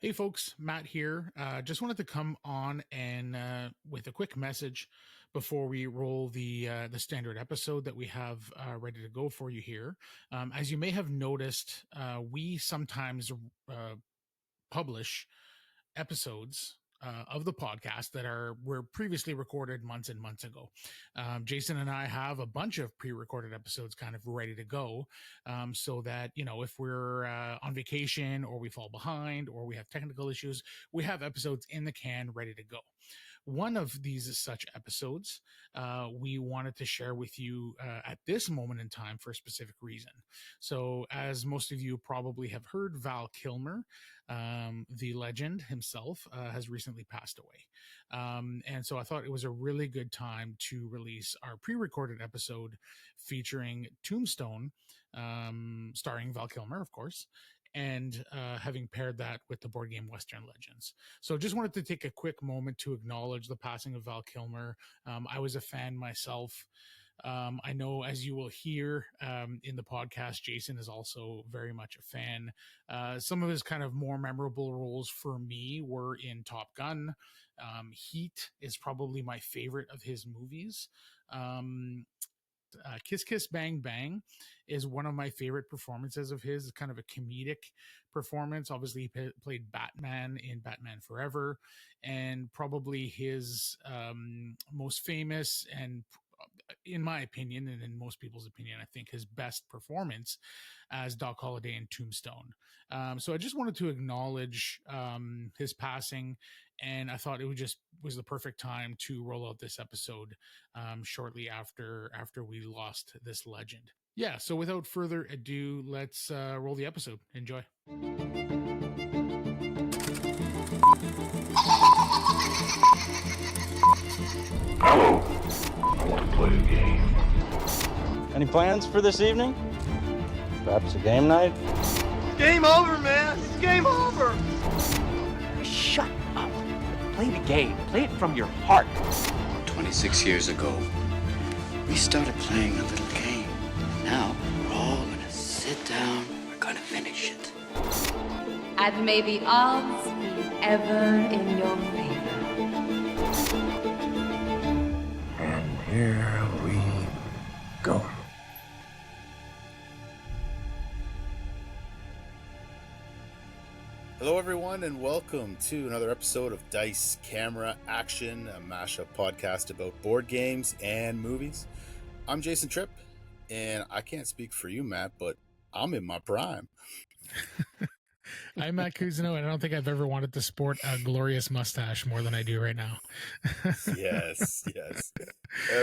Hey folks, Matt here. Just wanted to come on and with a quick message before we roll the standard episode that we have ready to go for you here. As you may have noticed, we sometimes publish episodes of the podcast that were previously recorded months and months ago. Jason and I have a bunch of pre-recorded episodes kind of ready to go, so that if we're on vacation or we fall behind or we have technical issues, we have episodes in the can ready to go. One of these such episodes we wanted to share with you at this moment in time for a specific reason. So, as most of you probably have heard, Val Kilmer, the legend himself, has recently passed away. And so I thought it was a really good time to release our pre-recorded episode featuring Tombstone, starring Val Kilmer, of course, and having paired that with the board game Western Legends. So just wanted to take a quick moment to acknowledge the passing of Val Kilmer. I was a fan myself. I know, as you will hear in the podcast, Jason is also very much a fan. Some of his kind of more memorable roles for me were in Top Gun. Heat is probably my favorite of his movies. Kiss Kiss Bang Bang is one of my favorite performances of his. It's kind of a comedic performance. Obviously, he played Batman in Batman Forever, and probably his most famous and, in my opinion, and in most people's opinion, I think his best performance as Doc Holliday in Tombstone. So I just wanted to acknowledge his passing, and I thought it was the perfect time to roll out this episode shortly after we lost this legend. Yeah, so without further ado, let's roll the episode. Enjoy. Hello. I want to play a game. Any plans for this evening? Perhaps a game night? Game over, man! It's game over! Shut up. Play the game. Play it from your heart. 26 years ago, we started playing a little game. Now, we're all gonna sit down, we're gonna finish it. And may the odds be ever in your favor. And here we go. Hello, everyone, and welcome to another episode of Dice Camera Action, a mashup podcast about board games and movies. I'm Jason Tripp, and I can't speak for you, Matt, but I'm in my prime. I'm Matt Cousineau, and I don't think I've ever wanted to sport a glorious mustache more than I do right now. Yes.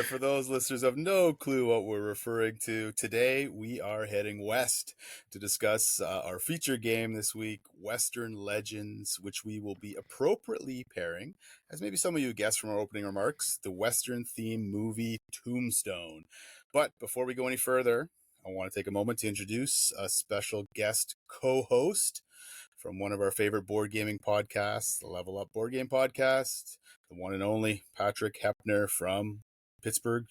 For those listeners who have no clue what we're referring to, today we are heading west to discuss our feature game this week, Western Legends, which we will be appropriately pairing, as maybe some of you guessed from our opening remarks, the Western-themed movie Tombstone. But before we go any further, I want to take a moment to introduce a special guest co-host from one of our favorite board gaming podcasts, the Level Up Board Game Podcast, the one and only Patrick Hepner from Pittsburgh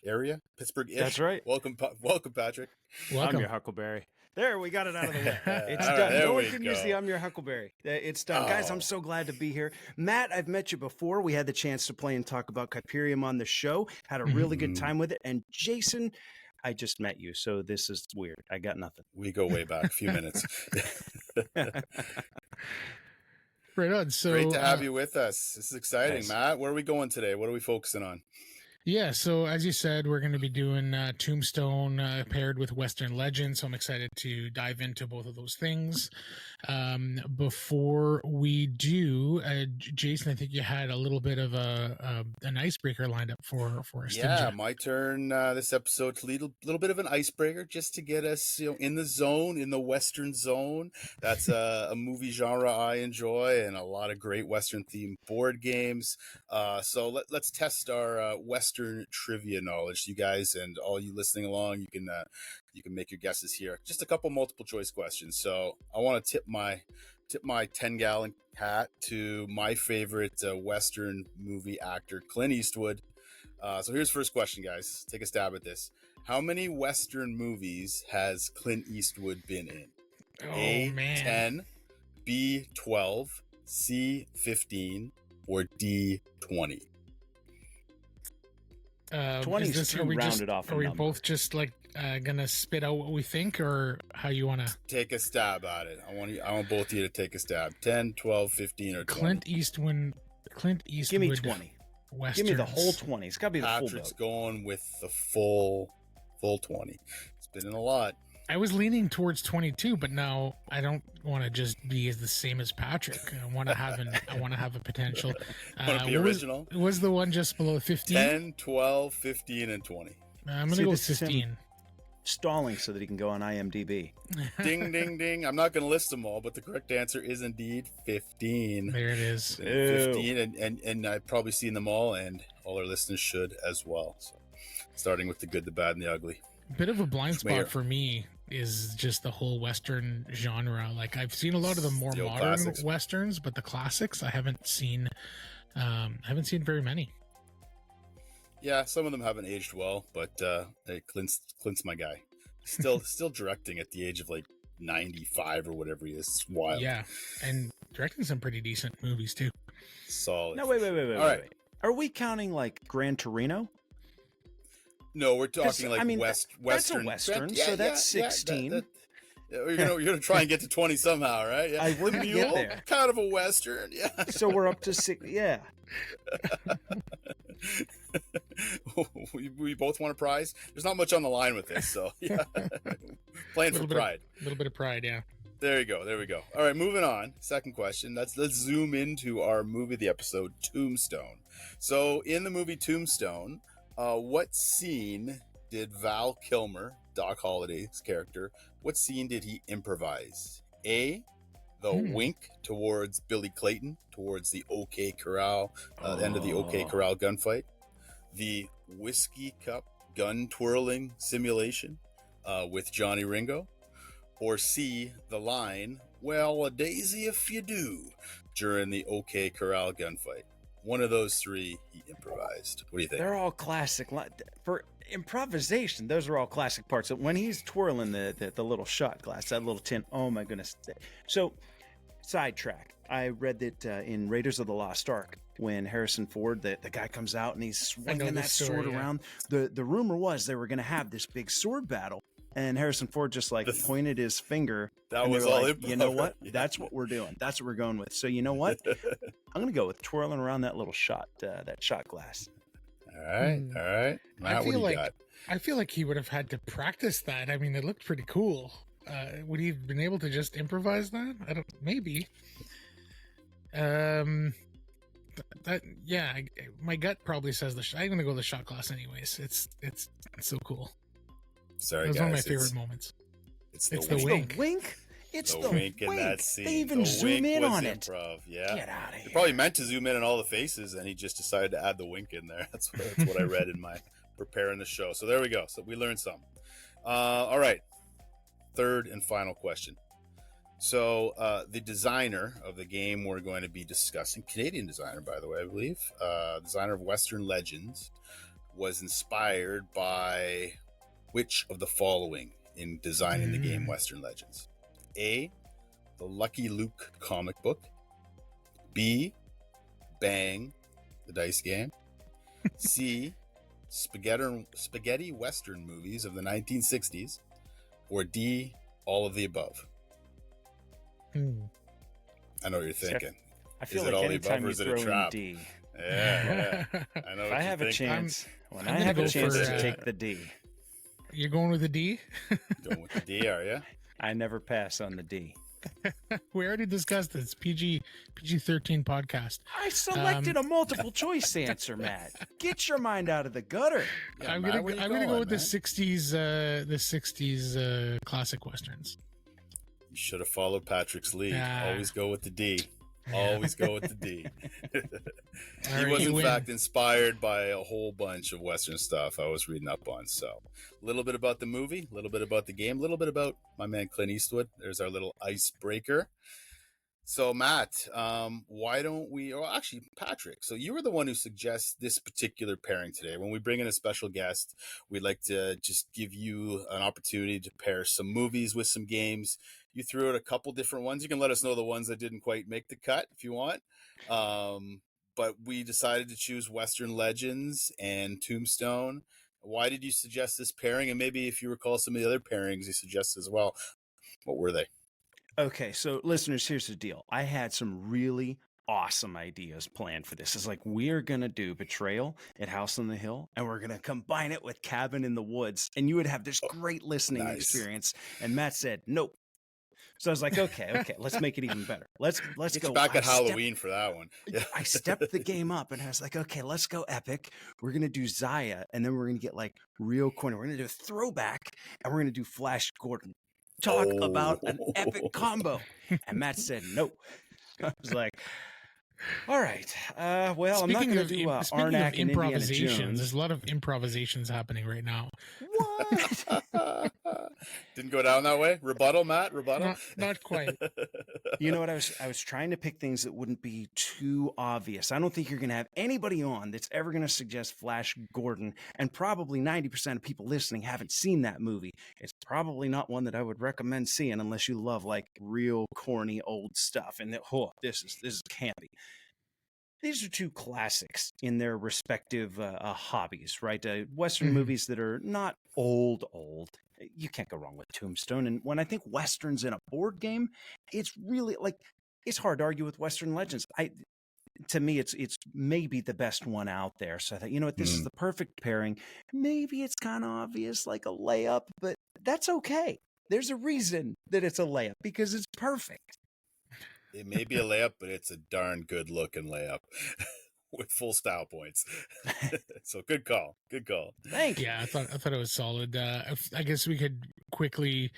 area. Pittsburgh-ish. That's right. Welcome, Patrick. Welcome. I'm your Huckleberry. There, we got it out of the way. It's All right, done. there No one we can go. use the I'm your Huckleberry. It's done. Guys, I'm so glad to be here. Matt, I've met you before. We had the chance to play and talk about Kyperium on the show. Had a really good time with it. And Jason, I just met you, so this is weird. I got nothing. We go way back a few minutes. Right on. So Great to have you with us. This is exciting, Nice. Matt. Where are we going today? What are we focusing on? Yeah, so as you said, we're going to be doing Tombstone paired with Western Legends, so I'm excited to dive into both of those things. Before we do, Jason, I think you had a little bit of an icebreaker lined up for us. Yeah, my turn this episode to lead a little bit of an icebreaker just to get us in the zone, in the Western zone. That's a movie genre I enjoy and a lot of great Western-themed board games. So let's test our Western trivia knowledge. You guys and all you listening along, you can make your guesses here. Just a couple multiple choice questions. So I want to tip my 10-gallon hat to my favorite Western movie actor, Clint Eastwood. So here's the first question, guys. Take a stab at this. How many Western movies has Clint Eastwood been in? Oh, A, man. 10, B 12, C 15, or D 20? 20 is too rounded off a Are we number. both just like gonna spit out what we think, or how you want to? Take a stab at it. I want both of you to take a stab. 10, 12, 15, or 20. Clint Eastwood. Give me 20. Westerns. Give me the whole 20. It's got to be the Patrick's full boat. going with the full 20. It's been in a lot. I was leaning towards 22, but now I don't want to just be the same as Patrick. I want to have a potential. Want to be what original? Was the one just below 15? 10, 12, 15, and 20. I'm gonna See, go with this is him 15. Stalling so that he can go on IMDb. Ding, ding, ding. I'm not going to list them all, but the correct answer is indeed 15. There it is. 15, and I've probably seen them all, and all our listeners should as well. So, starting with the good, the bad, and the ugly. Bit of a blind spot Mayor. for me is just the whole Western genre. Like, I've seen a lot of the more The old modern classics. Westerns, but the classics I haven't seen. Haven't seen very many. Yeah, some of them haven't aged well, but hey, Clint's my guy. Still directing at the age of like 95 or whatever he is. It's wild. Yeah, and directing some pretty decent movies too. Solid. No, wait. All right. Wait. Are we counting like Gran Torino? No, we're talking like I mean, Western. that's a Western, so that's 16. You're gonna try and get to 20 somehow, right? Yeah. I wouldn't Mule, get there. kind of a Western, yeah. So we're up to 6. Yeah. we both want a prize. There's not much on the line with this, so yeah. Playing for pride. A little bit of pride, yeah. There we go. All right, moving on. Second question. Let's zoom into our movie of the episode, Tombstone. So in the movie Tombstone, what scene did Val Kilmer, Doc Holliday's character, what scene did he improvise? A, the wink towards Billy Clayton, towards the OK Corral, the end of the OK Corral gunfight. The whiskey cup gun twirling simulation with Johnny Ringo. Or C, the line, well, a daisy if you do, during the OK Corral gunfight. One of those three he improvised. What do you think? They're all classic. For improvisation, those are all classic parts. When he's twirling the little shot glass, that little tin, oh my goodness. So, sidetrack. I read that in Raiders of the Lost Ark, when Harrison Ford, the guy comes out and he's swinging that sword around, the rumor was they were going to have this big sword battle. And Harrison Ford just pointed his finger. That was all like, you know what? Yeah. That's what we're doing. That's what we're going with. So you know what? I'm going to go with twirling around that little shot, that shot glass. All right. Matt, what do you got? I feel like he would have had to practice that. I mean, it looked pretty cool. Would he have been able to just improvise that? I don't. Maybe. My gut probably says I'm going to go the shot glass anyways. It's so cool. Sorry, it was guys. one of my favorite moments. It's the wink. The wink? It's the wink in that scene. They even zoom in on it. Improv. Yeah. Get out of here. He probably meant to zoom in on all the faces, and he just decided to add the wink in there. That's what I read in my preparing the show. So there we go. So we learned some. All right. Third and final question. So the designer of the game we're going to be discussing, Canadian designer, by the way, I believe, designer of Western Legends, was inspired by which of the following in designing the game Western Legends? A, the Lucky Luke comic book. B, Bang, the dice game. C, spaghetti Western movies of the 1960s. Or D, all of the above. I know what you're thinking. I feel is it like all the anytime above or you is it throw a in trap? D. Yeah. I know If what I you're have a thinking. chance, when I gonna have a go chance for, to take the D, You're going with a D? Going with the D, are you? I never pass on the D. We already discussed this. PG-13 podcast. I selected a multiple choice answer, Matt. Get your mind out of the gutter. Yeah, I'm Matt, gonna where you go with going, the man? '60s classic westerns. You should have followed Patrick's lead. Ah. Always go with the D. Always go with the D. All He right, was, you in win. fact, inspired by a whole bunch of Western stuff I was reading up on. So, a little bit about the movie, a little bit about the game, a little bit about my man Clint Eastwood. There's our little icebreaker. So, Matt, why don't we, or actually, Patrick, so you were the one who suggests this particular pairing today. When we bring in a special guest, we'd like to just give you an opportunity to pair some movies with some games. you threw out a couple different ones. You can let us know the ones that didn't quite make the cut if you want. But we decided to choose Western Legends and Tombstone. Why did you suggest this pairing? And maybe if you recall some of the other pairings you suggested as well, what were they? Okay, so listeners, here's the deal. I had some really awesome ideas planned for this. It's like we're gonna do Betrayal at House on the Hill, and we're gonna combine it with Cabin in the Woods, and you would have this great listening Nice. experience. And Matt said, "Nope." So I was like, okay, let's make it even better. Let's Get go. you back at Halloween for that one. Yeah. I stepped the game up, and I was like, okay, let's go epic. We're gonna do Zaya, and then we're gonna get like real corny. We're gonna do a throwback, and we're gonna do Flash Gordon. Talk about an epic combo. And Matt said no. I was like, all right. Well, I'm not going to do Arnak and improvisations. There's a lot of improvisations happening right now. What? Didn't go down that way. Rebuttal, Matt. Rebuttal. Not quite. You know what? I was trying to pick things that wouldn't be too obvious. I don't think you're going to have anybody on that's ever going to suggest Flash Gordon, and probably 90% of people listening haven't seen that movie. It's probably not one that I would recommend seeing unless you love like real corny old stuff. And this is campy. These are two classics in their respective hobbies, right? Western movies that are not old. You can't go wrong with Tombstone. And when I think Westerns in a board game, it's really like, it's hard to argue with Western Legends. To me, it's maybe the best one out there. So I thought, you know what, this is the perfect pairing. Maybe it's kind of obvious, like a layup, but that's okay. There's a reason that it's a layup, because it's perfect. It may be a layup, but it's a darn good looking layup with full style points. So good call. Good call. Thank you. Yeah, I thought it was solid. I guess we could quickly,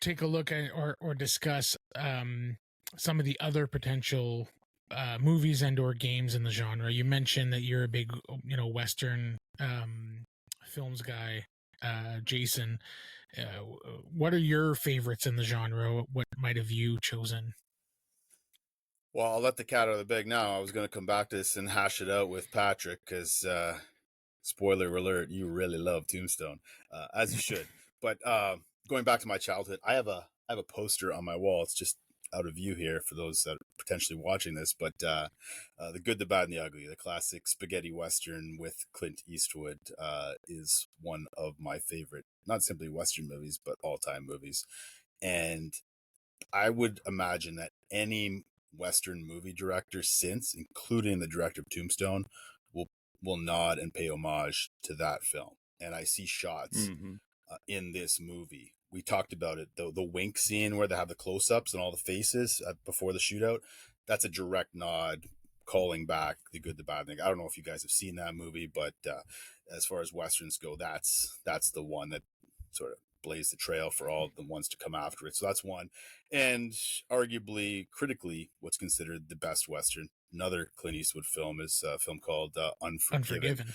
take a look at or discuss some of the other potential movies and or games in the genre. You mentioned that you're a big, Western films guy, Jason. What are your favorites in the genre? What might have you chosen? Well, I'll let the cat out of the bag now. I was going to come back to this and hash it out with Patrick because, spoiler alert, you really love Tombstone, as you should. But going back to my childhood, I have a poster on my wall. It's just out of view here for those that are potentially watching this. But The Good, the Bad, and the Ugly, the classic spaghetti Western with Clint Eastwood, is one of my favorite, not simply Western movies, but all-time movies. And I would imagine that any Western movie director since, including the director of Tombstone, will nod and pay homage to that film. And I see shots in this movie. We talked about it, the wink scene where they have the close-ups and all the faces before the shootout. That's a direct nod, calling back The Good, the Bad, and the... I don't know if you guys have seen that movie, but as far as Westerns go, that's the one that sort of blazed the trail for all the ones to come after it. So that's one. And arguably, critically, what's considered the best Western, another Clint Eastwood film, is a film called Unforgiven,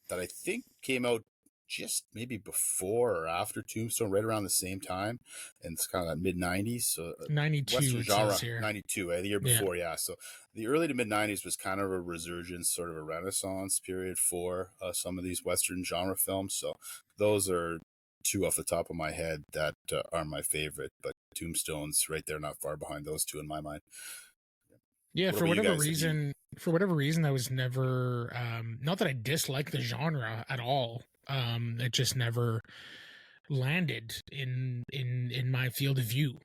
that I think came out just maybe before or after Tombstone, right around the same time. And it's kind of that mid-90s. So 92 Western genre, here. 92, the year before, yeah. So the early to mid-90s was kind of a resurgence, sort of a renaissance period for some of these Western genre films. So those are two off the top of my head that are my favorite, but Tombstone's right there, not far behind those two in my mind. Yeah, for whatever reason, I was never, not that I dislike the genre at all. It just never landed in my field of view,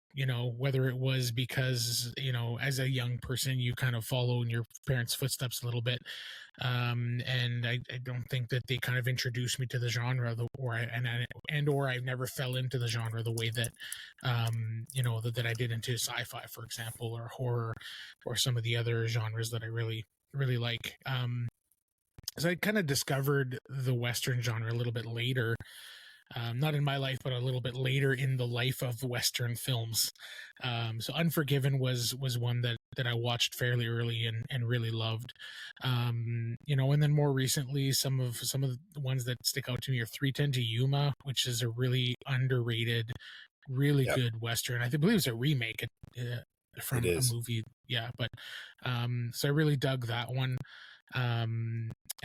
whether it was because, as a young person, you kind of follow in your parents' footsteps a little bit. And I don't think that they kind of introduced me to the genre, or I never fell into the genre the way that, that I did into sci-fi, for example, or horror, or some of the other genres that I really, really like. So I kind of discovered the Western genre a little bit later, not in my life, but a little bit later in the life of Western films. So Unforgiven was one that I watched fairly early and really loved. And then more recently, some of the ones that stick out to me are 3:10 to Yuma, which is a really underrated, really good Western. I believe it's a remake from a movie. Yeah, but so I really dug that one.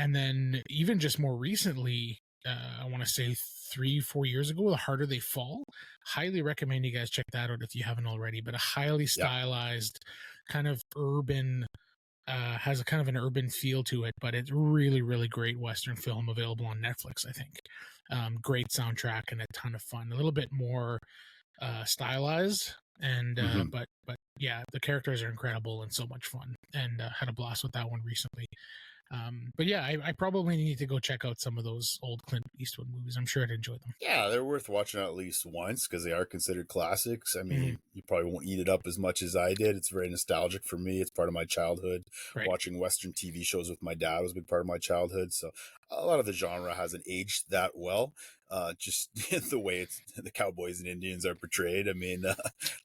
And then even just more recently, I want to say 3-4 years ago, The Harder They Fall. Highly recommend you guys check that out if you haven't already. But a highly stylized, kind of urban, has a kind of an urban feel to it, but it's really, really great Western film available on Netflix, I think. Great soundtrack and a ton of fun. A little bit more stylized, and but yeah, the characters are incredible and so much fun, and had a blast with that one recently. But yeah, I probably need to go check out some of those old Clint Eastwood movies. I'm sure I'd enjoy them. Yeah, they're worth watching at least once because they are considered classics. I mean, you probably won't eat it up as much as I did. It's very nostalgic for me. It's part of my childhood. Right. Watching Western TV shows with my dad was a big part of my childhood. So a lot of the genre hasn't aged that well. Just the way the cowboys and Indians are portrayed. I mean,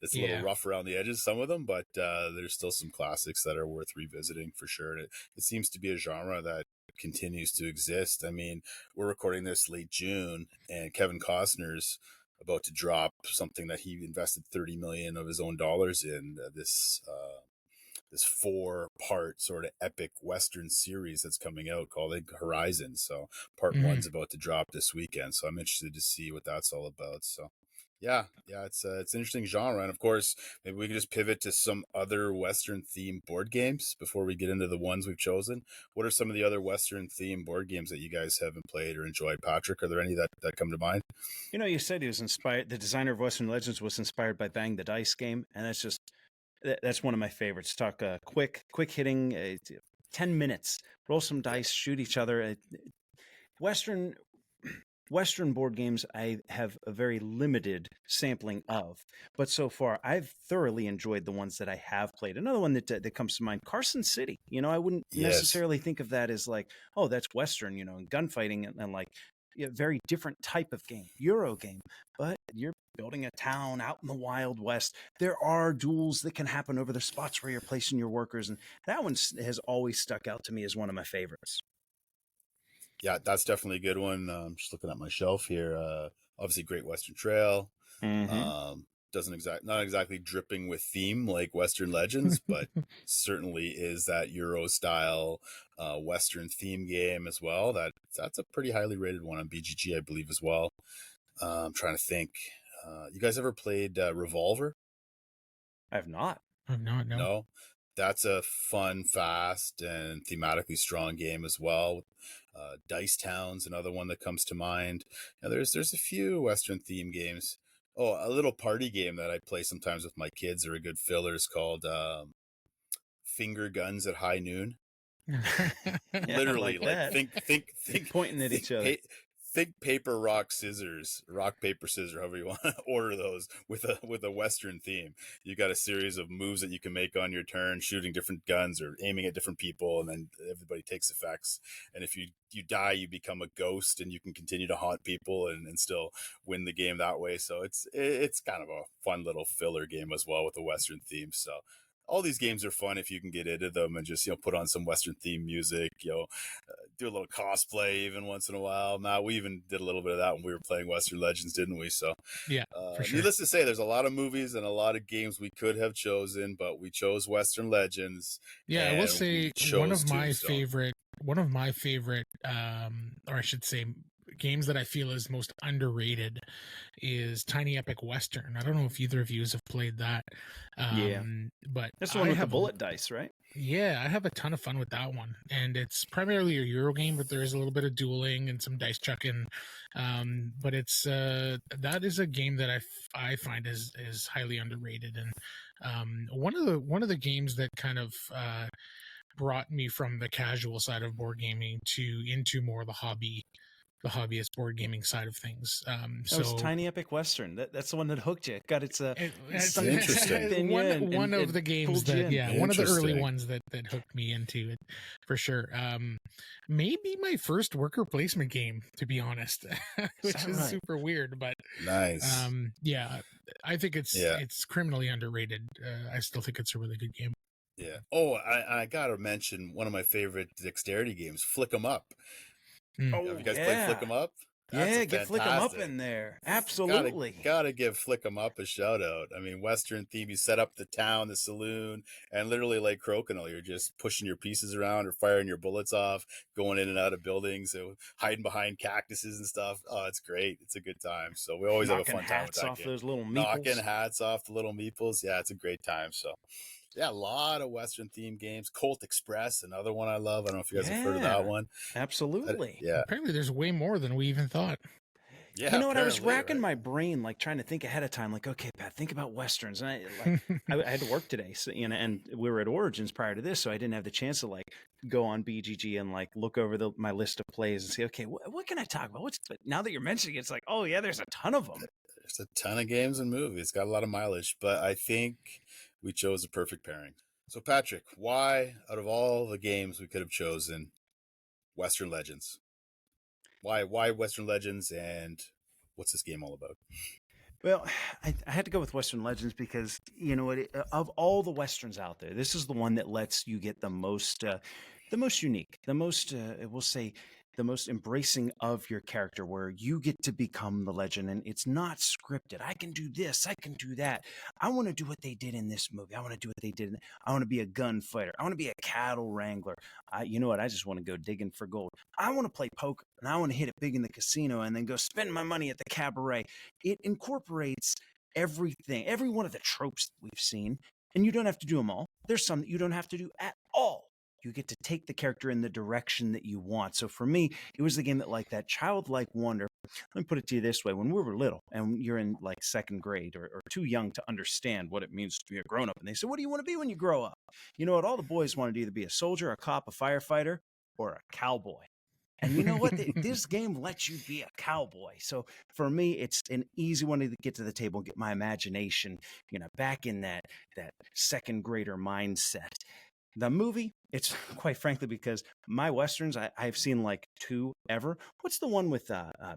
it's a little rough around the edges, some of them, but there's still some classics that are worth revisiting for sure. And it seems to be a genre that continues to exist. I mean, we're recording this late June, and Kevin Costner's about to drop something that he invested $30 million of his own dollars in, this 4-part sort of epic Western series that's coming out called Horizon. So part 1's about to drop this weekend. So I'm interested to see what that's all about. So yeah, it's an interesting genre. And of course, maybe we can just pivot to some other Western themed board games before we get into the ones we've chosen. What are some of the other Western themed board games that you guys haven't played or enjoyed? Patrick, are there any that come to mind? You know, you said he was inspired. The designer of Western Legends was inspired by Bang the Dice game, and that's one of my favorites. Talk quick hitting, 10 minutes, roll some dice, shoot each other. Western board games I have a very limited sampling of, but so far I've thoroughly enjoyed the ones that I have played. Another one that comes to mind, Carson City. You know, I wouldn't necessarily think of that as like, oh, that's Western, you know, and gunfighting and like a very different type of game, Euro game, but you're building a town out in the Wild West. There are duels that can happen over the spots where you're placing your workers, and that one has always stuck out to me as one of my favorites. Yeah, that's definitely a good one. Just looking at my shelf here. Obviously, Great Western Trail. Not exactly dripping with theme like Western Legends, but certainly is that Euro style Western theme game as well. That's a pretty highly rated one on BGG, I believe, as well. I'm trying to think. You guys ever played Revolver? I have not. I've not. No. That's a fun, fast, and thematically strong game as well. Dice Town's another one that comes to mind. Now, there's a few Western theme games. Oh, a little party game that I play sometimes with my kids are a good filler is called Finger Guns at High Noon. Literally, like think pointing at each other. Think paper, rock, scissors, however you want to order those with a Western theme. You got a series of moves that you can make on your turn, shooting different guns or aiming at different people, and then everybody takes effects. And if you die, you become a ghost, and you can continue to haunt people and still win the game that way. So it's kind of a fun little filler game as well with a Western theme. So all these games are fun if you can get into them and just, put on some Western theme music, do a little cosplay even once in a while. Now, we even did a little bit of that when we were playing Western Legends, didn't we? So yeah, for sure. Needless to say, there's a lot of movies and a lot of games we could have chosen, but we chose Western Legends. Yeah, I will say one of my favorite, or I should say, games that I feel is most underrated is Tiny Epic Western. I don't know if either of you have played that. But that's the one with the bullet dice, right? Yeah, I have a ton of fun with that one, and it's primarily a Euro game, but there is a little bit of dueling and some dice chucking. But it's that is a game that I find is highly underrated, and one of the games that kind of brought me from the casual side of board gaming into more of the hobbyist board gaming side of things. That was Tiny Epic Western. That's the one that hooked you. Got it's interesting. One of the games that one of the early ones that hooked me into it for sure. Maybe my first worker placement game, to be honest, which is super weird, but nice. Yeah, I think it's criminally underrated. I still think it's a really good game. Yeah. Oh, I gotta mention one of my favorite dexterity games, Flick 'em Up. Have you guys played Flick 'em Up? Yeah, get Flick 'em Up in there. Absolutely. Gotta give Flick 'em Up a shout out. I mean, Western theme, you set up the town, the saloon, and literally like Crokinole, you're just pushing your pieces around or firing your bullets off, going in and out of buildings, so hiding behind cactuses and stuff. Oh, it's great. It's a good time. So we always have a fun time with that off game. those little meeples. Knocking hats off the little meeples. Yeah, it's a great time. So yeah, a lot of Western themed games. Colt Express, another one I love. I don't know if you guys have heard of that one. Absolutely. Yeah. Apparently there's way more than we even thought. Yeah, you know what? I was racking my brain, like trying to think ahead of time. Like, okay, Pat, think about westerns. And I had to work today, so and we were at Origins prior to this, so I didn't have the chance to like go on BGG and like look over my list of plays and say, okay, what can I talk about? But now that you're mentioning it, it's like, oh yeah, there's a ton of them. There's a ton of games and movies. Got a lot of mileage, but I think we chose a perfect pairing. So Patrick, why out of all the games we could have chosen, Western Legends? Why Western Legends, and what's this game all about? Well, I had to go with Western Legends because, you know, of all the Westerns out there, this is the one that lets you get the most unique, the most, we'll say, the most embracing of your character, where you get to become the legend, and it's not scripted. I can do this, I can do that. I want to do what they did in this movie. I want to do what they did. I want to be a gunfighter. I want to be a cattle wrangler. You know what? I just want to go digging for gold. I want to play poker, and I want to hit it big in the casino and then go spend my money at the cabaret. It incorporates everything, every one of the tropes that we've seen, and you don't have to do them all. There's some that you don't have to do at all. You get to take the character in the direction that you want. So for me, it was the game that, like, that childlike wonder. Let me put it to you this way. When we were little and you're in like second grade or too young to understand what it means to be a grown-up, and they say, what do you want to be when you grow up? You know what? All the boys wanted to either be a soldier, a cop, a firefighter, or a cowboy. And you know what? This game lets you be a cowboy. So for me, it's an easy one to get to the table and get my imagination, back in that second grader mindset. The movie, it's quite frankly because my Westerns, I've seen like 2 ever. What's the one with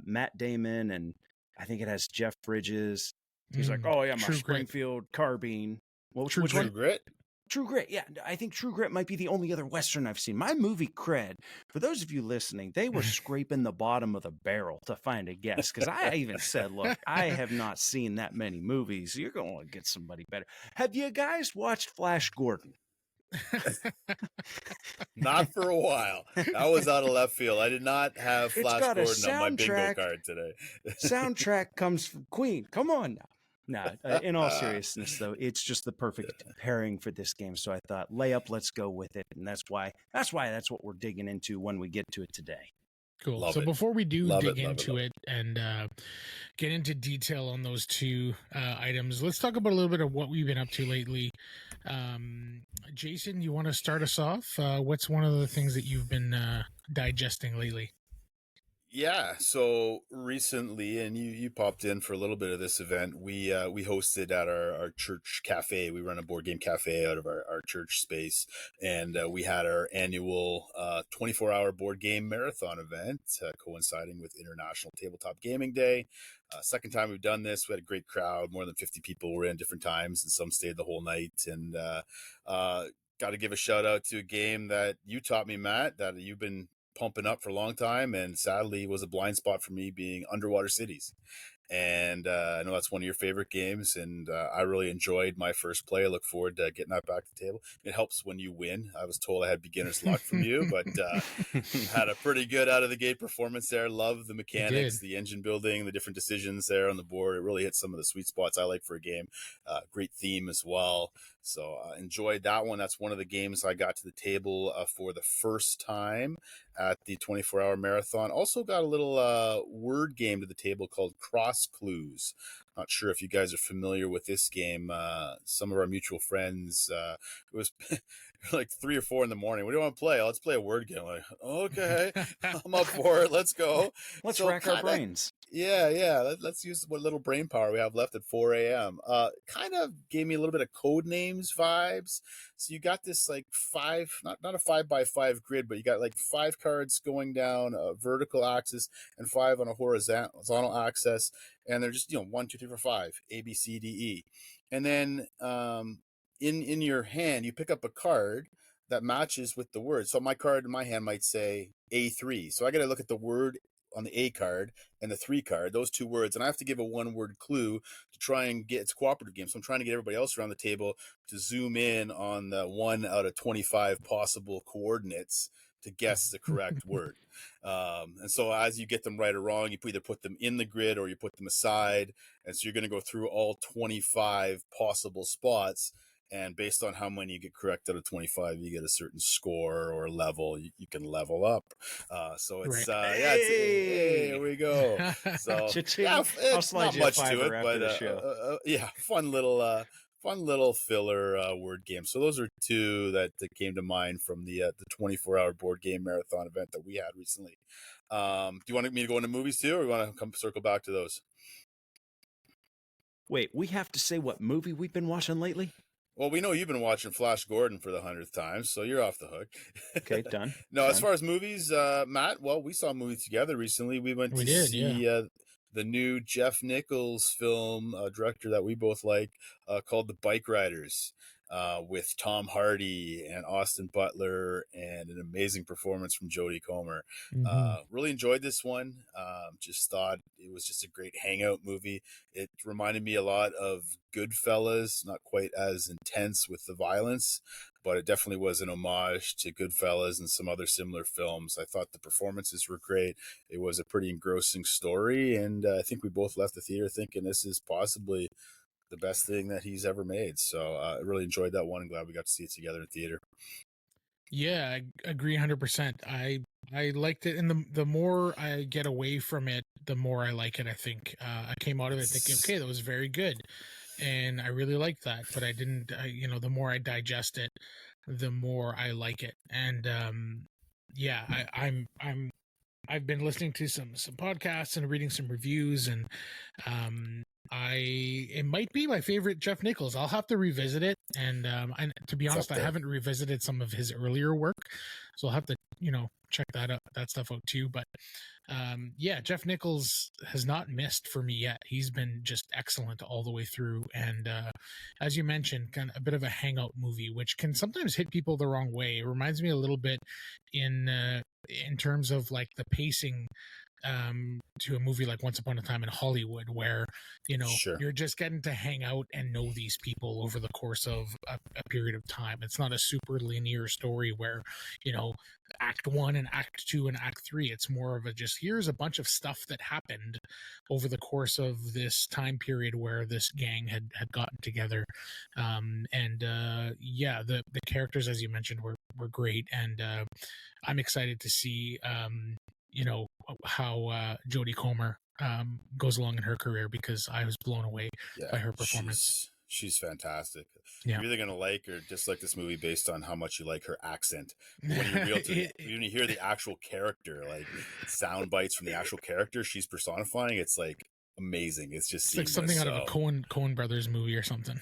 Matt Damon, and I think it has Jeff Bridges? He's like, oh yeah, my Springfield carbine. Well, True Grit? True Grit, yeah. I think True Grit might be the only other Western I've seen. My movie cred, for those of you listening, they were scraping the bottom of the barrel to find a guest. Because I even said, look, I have not seen that many movies. You're going to get somebody better. Have you guys watched Flash Gordon? Not for a while. That was out of left field. I did not have Flash Gordon on my bingo card today. Soundtrack comes from Queen. Come on now. No, in all seriousness, though, it's just the perfect pairing for this game. So I thought, lay up, let's go with it, and that's what we're digging into when we get to it today. Cool. So before we do dig into it and get into detail on those 2 items, let's talk about a little bit of what we've been up to lately. Jason, you want to start us off? What's one of the things that you've been digesting lately? Yeah, so recently, and you popped in for a little bit of this event, we hosted at our church cafe. We run a board game cafe out of our church space, and we had our annual 24-hour board game marathon event coinciding with International Tabletop Gaming Day. Second time we've done this. We had a great crowd. More than 50 people were in different times, and some stayed the whole night. And got to give a shout out to a game that you taught me, Matt, that you've been pumping up for a long time, and sadly was a blind spot for me, being Underwater Cities. And I know that's one of your favorite games, and I really enjoyed my first play. I look forward to getting that back to the table. It helps when you win. I was told I had beginner's luck from you, but had a pretty good out of the gate performance there. Love the mechanics, the engine building, the different decisions there on the board. It really hit some of the sweet spots I like for a game. Great theme as well. So enjoyed that one. That's one of the games I got to the table for the first time at the 24-hour marathon. Also got a little word game to the table called Cross Clues. Not sure if you guys are familiar with this game. Some of our mutual friends, it was like 3 or 4 in the morning. What do you want to play? Let's play a word game. Like, okay, I'm up for it. Let's go. Let's rack our brains. Yeah. Let's use what little brain power we have left at 4 a.m. Kind of gave me a little bit of code names vibes. So you got this like 5, not a 5x5 grid, but you got like 5 cards going down a vertical axis and 5 on a horizontal axis. And they're just, 1, 2, 3, 4, 5, A, B, C, D, E. And then in your hand, you pick up a card that matches with the word. So my card in my hand might say A3. So I got to look at the word on the A card and the 3 card, those 2 words, and I have to give a 1-word clue to try and get it's a cooperative game. So I'm trying to get everybody else around the table to zoom in on the 1 out of 25 possible coordinates to guess the correct word. And so as you get them right or wrong, you either put them in the grid or you put them aside. And so you're going to go through all 25 possible spots. And based on how many you get correct out of 25, you get a certain score or level. You can level up. So it's, Right. hey, here we go. So Cha-ching. I'll slide not you a much to $5 it, after the show. yeah, fun little filler word game. So those are 2 that came to mind from the 24-hour board game marathon event that we had recently. Do you want me to go into movies too, or you want to come circle back to those? Wait, we have to say what movie we've been watching lately? Well, we know you've been watching Flash Gordon for the 100th time, so you're off the hook. Okay, done. No, done. As far as movies, Matt, well, we saw a movie together recently. We went to see the new Jeff Nichols film, director that we both like, called The Bike Riders, with Tom Hardy and Austin Butler and an amazing performance from Jodie Comer. Really enjoyed this one. Just thought it was just a great hangout movie. It reminded me a lot of Goodfellas, not quite as intense with the violence, but it definitely was an homage to Goodfellas and some other similar films. I thought the performances were great. It was a pretty engrossing story, and I think we both left the theater thinking this is possibly the best thing that he's ever made. So I really enjoyed that one and glad we got to see it together in theater. Yeah, I agree 100%. I liked it, and the more I get away from it, the more I like it. I think I came out of it thinking, okay, that was very good, and I really liked that. But I didn't, the more I digest it, the more I like it. And yeah, I've been listening to some podcasts and reading some reviews, and it might be my favorite Jeff Nichols. I'll have to revisit it, and to be honest, I haven't revisited some of his earlier work, so I'll have to check that stuff out too. But yeah, Jeff Nichols has not missed for me yet. He's been just excellent all the way through, and as you mentioned, kind of a bit of a hangout movie, which can sometimes hit people the wrong way. It reminds me a little bit in terms of like the pacing to a movie like Once Upon a Time in Hollywood, where you're just getting to hang out and know these people over the course of a period of time. It's not a super linear story where act 1 and act 2 and act 3. It's more of a just here's a bunch of stuff that happened over the course of this time period where this gang had gotten together. Yeah, the characters, as you mentioned, were great, and I'm excited to see how Jodie Comer goes along in her career, because I was blown away by her performance. She's fantastic. Yeah. You're either going to like or dislike this movie based on how much you like her accent. But when you hear the actual character, like sound bites from the actual character she's personifying, it's like amazing. It's just like something out of a Coen Brothers movie or something.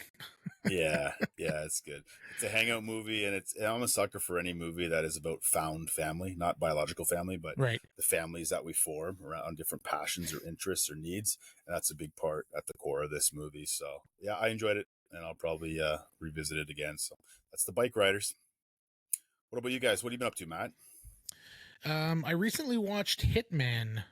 yeah, it's good. It's a hangout movie, and I'm a sucker for any movie that is about found family, not biological family, but the families that we form around different passions or interests or needs. And that's a big part at the core of this movie. So yeah, I enjoyed it, and I'll probably revisit it again. So that's The Bike Riders. What about you guys? What have you been up to, Matt? I recently watched Hitman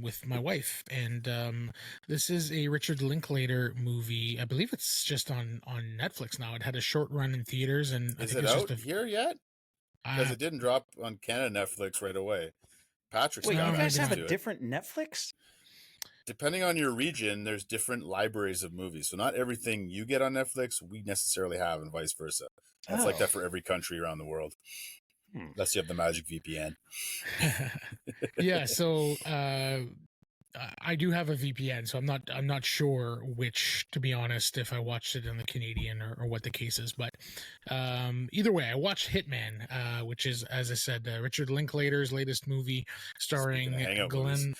with my wife, and this is a Richard Linklater movie. I believe it's just on Netflix now. It had a short run in theaters, and is it out here yet? Because it didn't drop on Canada Netflix right away. Patrick's wait, you guys have a different Netflix? Depending on your region, there's different libraries of movies. So not everything you get on Netflix we necessarily have, and vice versa. It's like that for every country around the world. Unless you have the magic VPN. Yeah, so I do have a VPN, so I'm not sure which, to be honest, if I watched it in the Canadian or what the case is. But either way, I watched Hitman, which is, as I said, Richard Linklater's latest movie, starring Glenn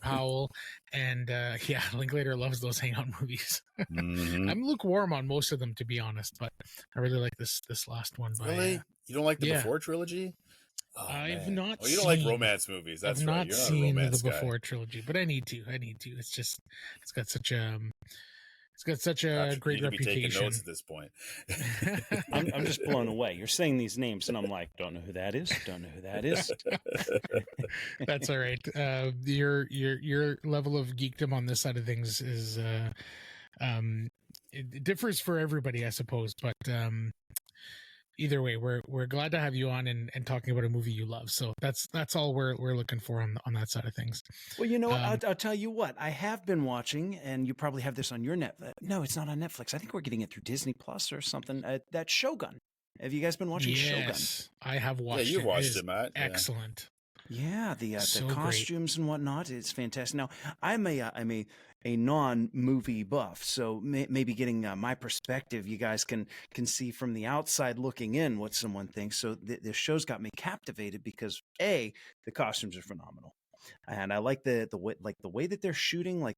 Powell. And yeah, Linklater loves those hangout movies. I'm lukewarm on most of them, to be honest, but I really like this last one. Really? You don't like the Before trilogy? Oh, I've not. Oh, you don't like romance movies. That's I've right. not You're not seen a romance the guy. Before trilogy, but I need to. It's just, it's got such a It's got such a Patrick, great you need to be taking reputation. notes at this point. I'm just blown away. You're saying these names, and I'm like, don't know who that is. Don't know who that is. That's all right. Your level of geekdom on this side of things is it differs for everybody, I suppose. But either way, we're glad to have you on and talking about a movie you love. So that's all we're looking for on that side of things. Well, you know, I'll tell you what. I have been watching, and you probably have this on your Netflix. No, it's not on Netflix. I think we're getting it through Disney Plus or something. That Shogun. Have you guys been watching Shogun? Yes, I have watched. Yeah, you watched it, Matt. Excellent. Yeah, the So costumes and whatnot. It's fantastic. Now, I'm a non-movie buff, so maybe getting my perspective, you guys can see from the outside looking in what someone thinks. So the show's got me captivated because the costumes are phenomenal, and I like the way that they're shooting. Like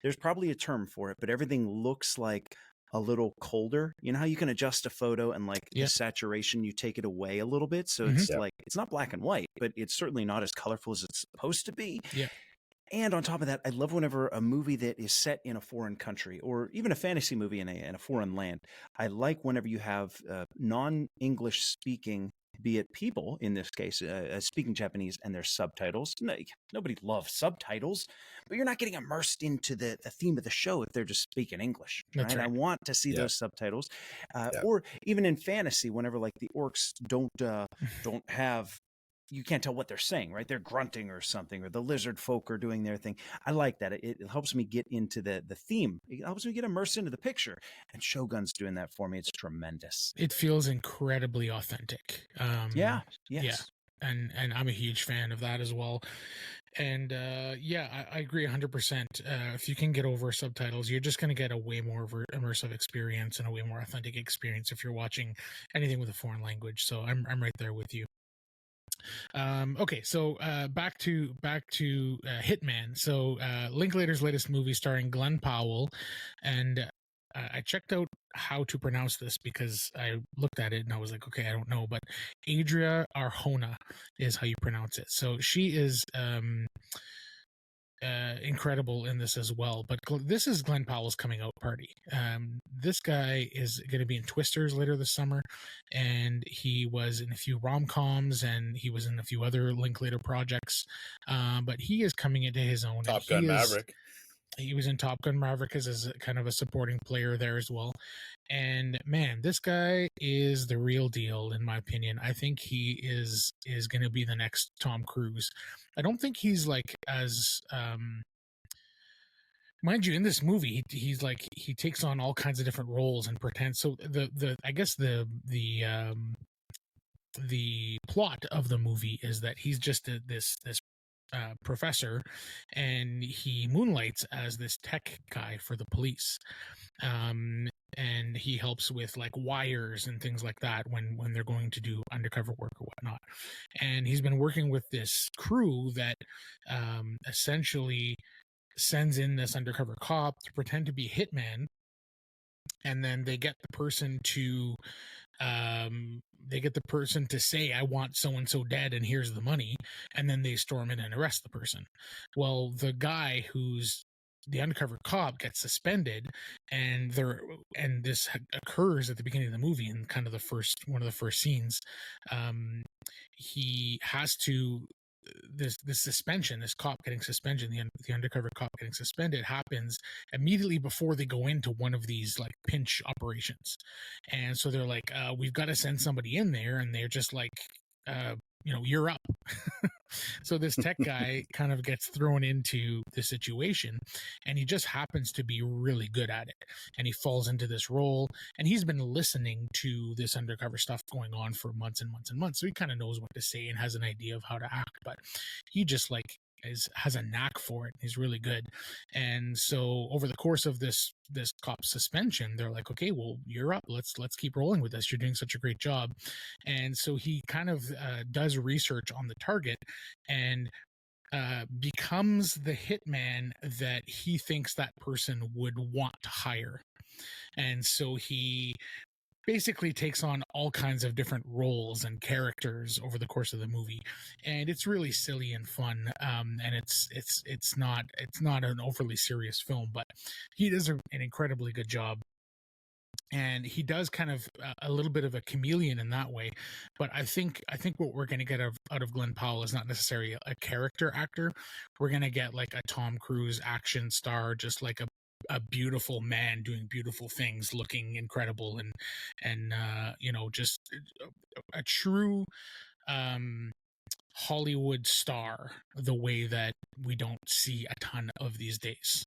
there's probably a term for it, but everything looks like a little colder. You know how you can adjust a photo and the saturation, you take it away a little bit. So it's like, it's not black and white, but it's certainly not as colorful as it's supposed to be. Yeah. And on top of that, I love whenever a movie that is set in a foreign country or even a fantasy movie in a foreign land. I like whenever you have non-English speaking, be it people in this case, speaking Japanese, and there's subtitles. No, nobody loves subtitles, but you're not getting immersed into the theme of the show if they're just speaking English. That's right. I want to see those subtitles, or even in fantasy, whenever the orcs don't have. You can't tell what they're saying, right? They're grunting or something, or the lizard folk are doing their thing. I like that. It helps me get into the theme. It helps me get immersed into the picture. And Shogun's doing that for me. It's tremendous. It feels incredibly authentic. Yes. Yeah. And I'm a huge fan of that as well. And I agree 100%. If you can get over subtitles, you're just going to get a way more immersive experience and a way more authentic experience if you're watching anything with a foreign language. So I'm right there with you. Okay, so back to Hitman. So Linklater's latest movie starring Glenn Powell, and I checked out how to pronounce this because I looked at it and I was like, okay, I don't know, but Adria Arjona is how you pronounce it. So she is incredible in this as well. But this is Glenn Powell's coming out party. This guy is going to be in Twisters later this summer, and he was in a few rom-coms and he was in a few other Linklater projects. But he is coming into his own. Top Gun Maverick. He was in Top Gun Maverick as a kind of a supporting player there as well. And man, this guy is the real deal, in my opinion. I think he is going to be the next Tom Cruise. I don't think he's as mind you, in this movie, he's he takes on all kinds of different roles and pretends. So I guess the plot of the movie is that he's just this professor, and he moonlights as this tech guy for the police, and he helps with wires and things like that when they're going to do undercover work or whatnot. And he's been working with this crew that essentially sends in this undercover cop to pretend to be hitman, and then they get the person to say, I want so-and-so dead and here's the money, and then they storm in and arrest the person. Well, the guy who's the undercover cop gets suspended, and this occurs at the beginning of the movie in kind of one of the first scenes. He has to this suspension, this cop getting suspended, the undercover cop getting suspended happens immediately before they go into one of these pinch operations. And so they're like, we've got to send somebody in there, and they're just like, you're up. So this tech guy kind of gets thrown into the situation, and he just happens to be really good at it, and he falls into this role, and he's been listening to this undercover stuff going on for months and months and months, so he kind of knows what to say and has an idea of how to act, but he just has a knack for it. He's really good. And so over the course of this cop suspension, they're like, okay, well, you're up. Let's keep rolling with this. You're doing such a great job. And so he kind of does research on the target and becomes the hitman that he thinks that person would want to hire. And so he basically takes on all kinds of different roles and characters over the course of the movie, and it's really silly and fun. And it's not an overly serious film, but he does an incredibly good job. And he does kind of a little bit of a chameleon in that way, but I think what we're going to get out of Glenn Powell is not necessarily a character actor. We're going to get like a Tom Cruise action star, just like a beautiful man doing beautiful things, looking incredible, and just a true Hollywood star, the way that we don't see a ton of these days.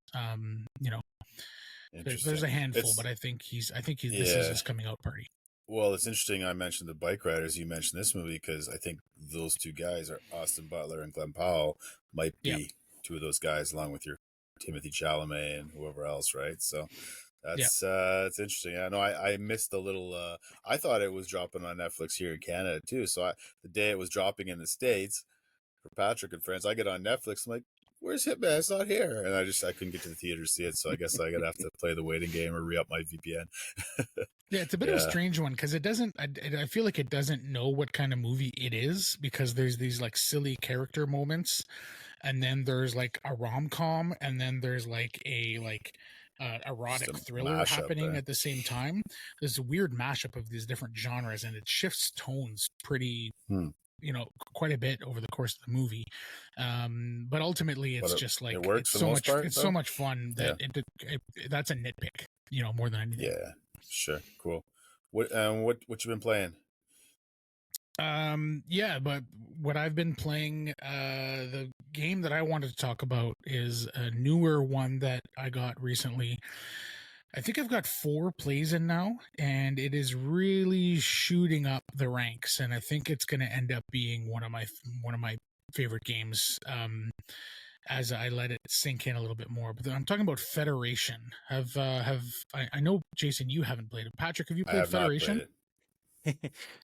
There's a handful, but I think this is his coming out party. Well, it's interesting. I mentioned the bike riders. You mentioned this movie because I think those two guys are Austin Butler and Glenn Powell. Might be two of those guys, along with your Timothy Chalamet and whoever else, right? So that's it's interesting. I know I missed a little. I thought it was dropping on Netflix here in Canada too. So the day it was dropping in the States for Patrick and friends, I get on Netflix. I'm like, where's Hitman? It's not here. And I couldn't get to the theater to see it. So I guess I'm going to have to play the waiting game or re-up my VPN. Yeah, it's a bit of a strange one because it doesn't, I feel like it doesn't know what kind of movie it is, because there's these like silly character moments, and then there's like a rom-com, and then there's like a erotic thriller happening at the same time. There's a weird mashup of these different genres, and it shifts tones pretty quite a bit over the course of the movie. But ultimately it's just like, it works, it's so much fun that that's a nitpick, more than anything. Yeah, sure. Cool. What you been playing? But what I've been playing, the game that I wanted to talk about is a newer one that I got recently. I think I've got 4 plays in now, and it is really shooting up the ranks, and I think it's going to end up being one of my favorite games as I let it sink in a little bit more. But I'm talking about Federation. I know, Jason, you haven't played it. Patrick, have you played Federation?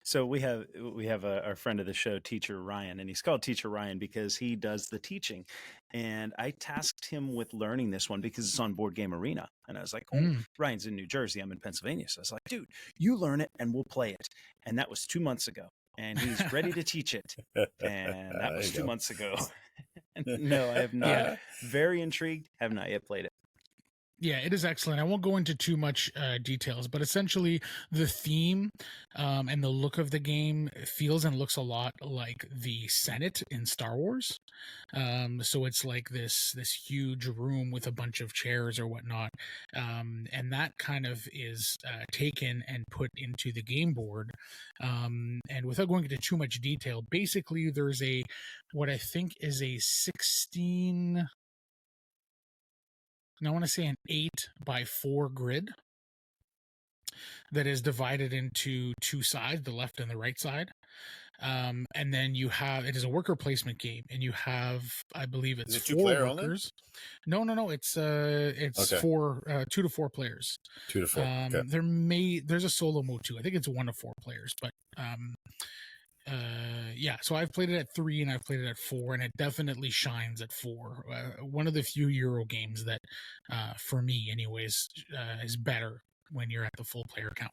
So we have our friend of the show, Teacher Ryan, and he's called Teacher Ryan because he does the teaching. And I tasked him with learning this one because it's on Board Game Arena. And I was like, Ryan's in New Jersey, I'm in Pennsylvania. So I was like, dude, you learn it and we'll play it. And that was 2 months ago. And he's ready to teach it. And that was 2 months ago. No, I have not. Yeah. Very intrigued. Have not yet played it. Yeah, it is excellent. I won't go into too much details, but essentially the theme and the look of the game feels and looks a lot like the Senate in Star Wars. So it's like this huge room with a bunch of chairs or whatnot, and that kind of is taken and put into the game board. And without going into too much detail, basically there's what I think is a 16... I want to say an 8x4 grid that is divided into 2 sides, the left and the right side. And then it is a worker placement game, and you have, I believe it's 4 workers. Only? No. It's okay. 4, 2 to 4 players. 2 to 4. Okay. There's a solo mode too. I think it's 1 to 4 players, but so I've played it at 3 and I've played it at 4, and it definitely shines at 4. One of the few Euro games that, for me anyways, is better when you're at the full player count.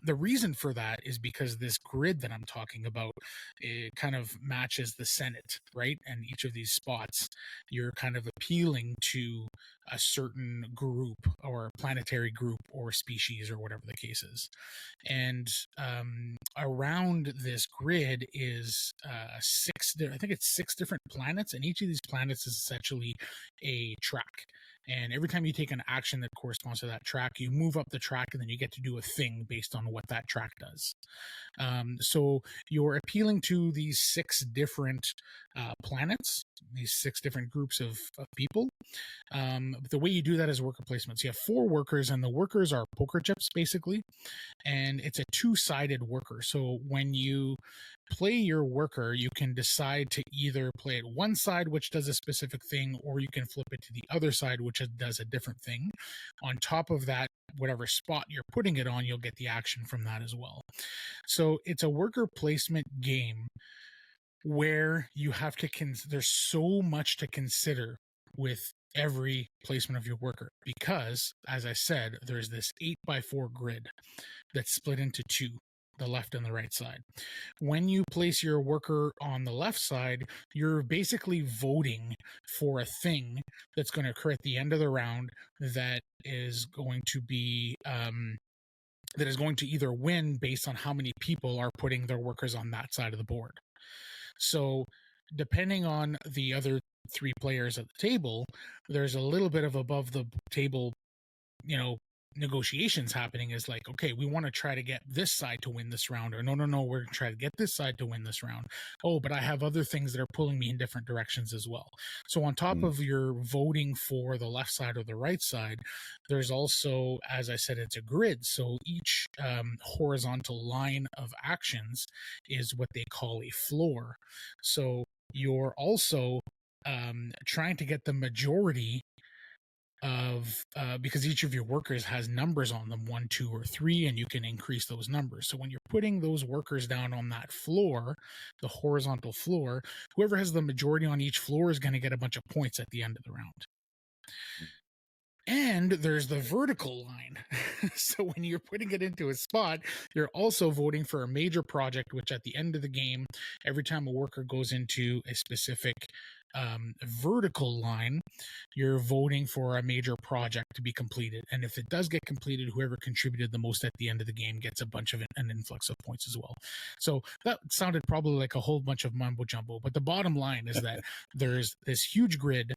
The reason for that is because this grid that I'm talking about, it kind of matches the Senate, right? And each of these spots, you're kind of appealing to a certain group or planetary group or species or whatever the case is. And around this grid is 6 different planets, and each of these planets is essentially a track. And every time you take an action that corresponds to that track, you move up the track, and then you get to do a thing based on what that track does. So you're appealing to these 6 different planets, these 6 different groups of people. But the way you do that is worker placements. You have 4 workers, and the workers are poker chips, basically. And it's a 2-sided worker. So when you play your worker, you can decide to either play it one side, which does a specific thing, or you can flip it to the other side, which does a different thing. On top of that, whatever spot you're putting it on, you'll get the action from that as well. So it's a worker placement game where you have to there's so much to consider with every placement of your worker, because, as I said, there's this 8x4 grid that's split into two, the left and the right side. When you place your worker on the left side, you're basically voting for a thing that's going to occur at the end of the round that is going to be that is going to either win based on how many people are putting their workers on that side of the board. So depending on the other three players at the table, there's a little bit of above the table, negotiations happening. Is like, okay, we want to try to get this side to win this round, or no, we're going to try to get this side to win this round. Oh, but I have other things that are pulling me in different directions as well. So on top of your voting for the left side or the right side, there's also, as I said, it's a grid. So each horizontal line of actions is what they call a floor. So you're also trying to get the majority of because each of your workers has numbers on them, 1, 2, or 3, and you can increase those numbers. So when you're putting those workers down on that floor, the horizontal floor, whoever has the majority on each floor is going to get a bunch of points at the end of the round. And there's the vertical line. So when you're putting it into a spot, you're also voting for a major project, which at the end of the game, every time a worker goes into a specific vertical line, you're voting for a major project to be completed. And if it does get completed, whoever contributed the most at the end of the game gets a bunch of an influx of points as well. So that sounded probably like a whole bunch of mumbo jumbo, but the bottom line is that there's this huge grid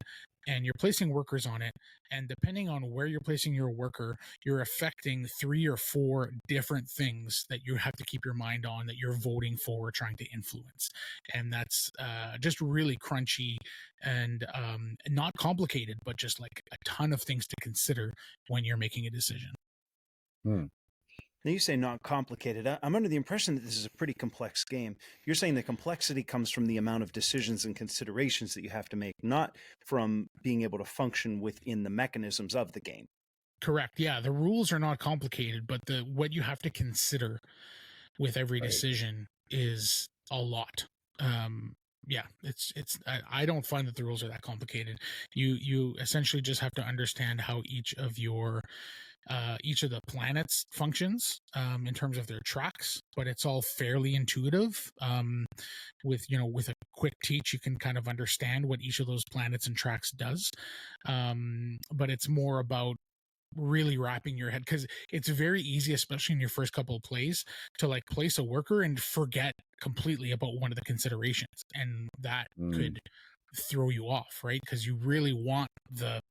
and you're placing workers on it. And depending on where you're placing your worker, you're affecting 3 or 4 different things that you have to keep your mind on, that you're voting for or trying to influence. And that's just really crunchy and not complicated, but just like a ton of things to consider when you're making a decision. Now, you say not complicated. I'm under the impression that this is a pretty complex game. You're saying the complexity comes from the amount of decisions and considerations that you have to make, not from being able to function within the mechanisms of the game. Correct. Yeah, the rules are not complicated, but what you have to consider with every decision is a lot. Yeah, I don't find that the rules are that complicated. You essentially just have to understand how each of the planets functions in terms of their tracks, but it's all fairly intuitive. With a quick teach, you can kind of understand what each of those planets and tracks does. But it's more about really wrapping your head, because it's very easy, especially in your first couple of plays, to like place a worker and forget completely about one of the considerations, and that could throw you off, right? Because you really want the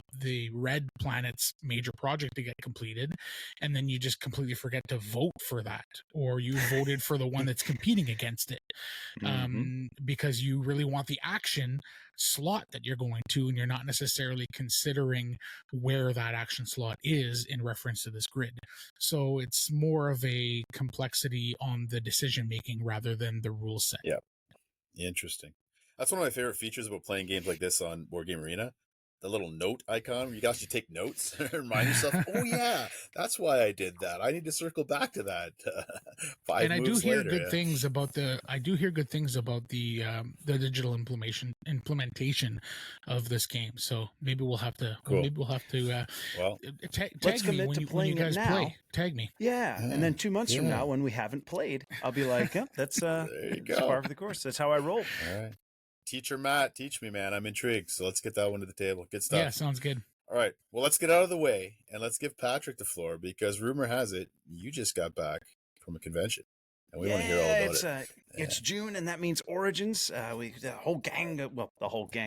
red planet's major project to get completed, and then you just completely forget to vote for that, or you voted for the one that's competing against it, because you really want the action slot that you're going to, and you're not necessarily considering where that action slot is in reference to this grid. So it's more of a complexity on the decision making rather than the rule set. Yeah, interesting. That's one of my favorite features about playing games like this on Board Game Arena. The little note icon where you can actually take notes and remind yourself, oh yeah, that's why I did that. I need to circle back to that 5 moves later. And I do hear good things about the digital implementation of this game. So maybe we'll have to tag me when you guys play. Tag me. Yeah. And then 2 months from now, when we haven't played, I'll be like, yeah, that's par for the course. That's how I roll. All right. Teacher Matt, teach me, man. I'm intrigued. So let's get that one to the table. Good stuff. Yeah, sounds good. All right. Well, let's get out of the way and let's give Patrick the floor, because rumor has it you just got back from a convention. And we want to hear all about it. It's June, and that means Origins. The whole gang,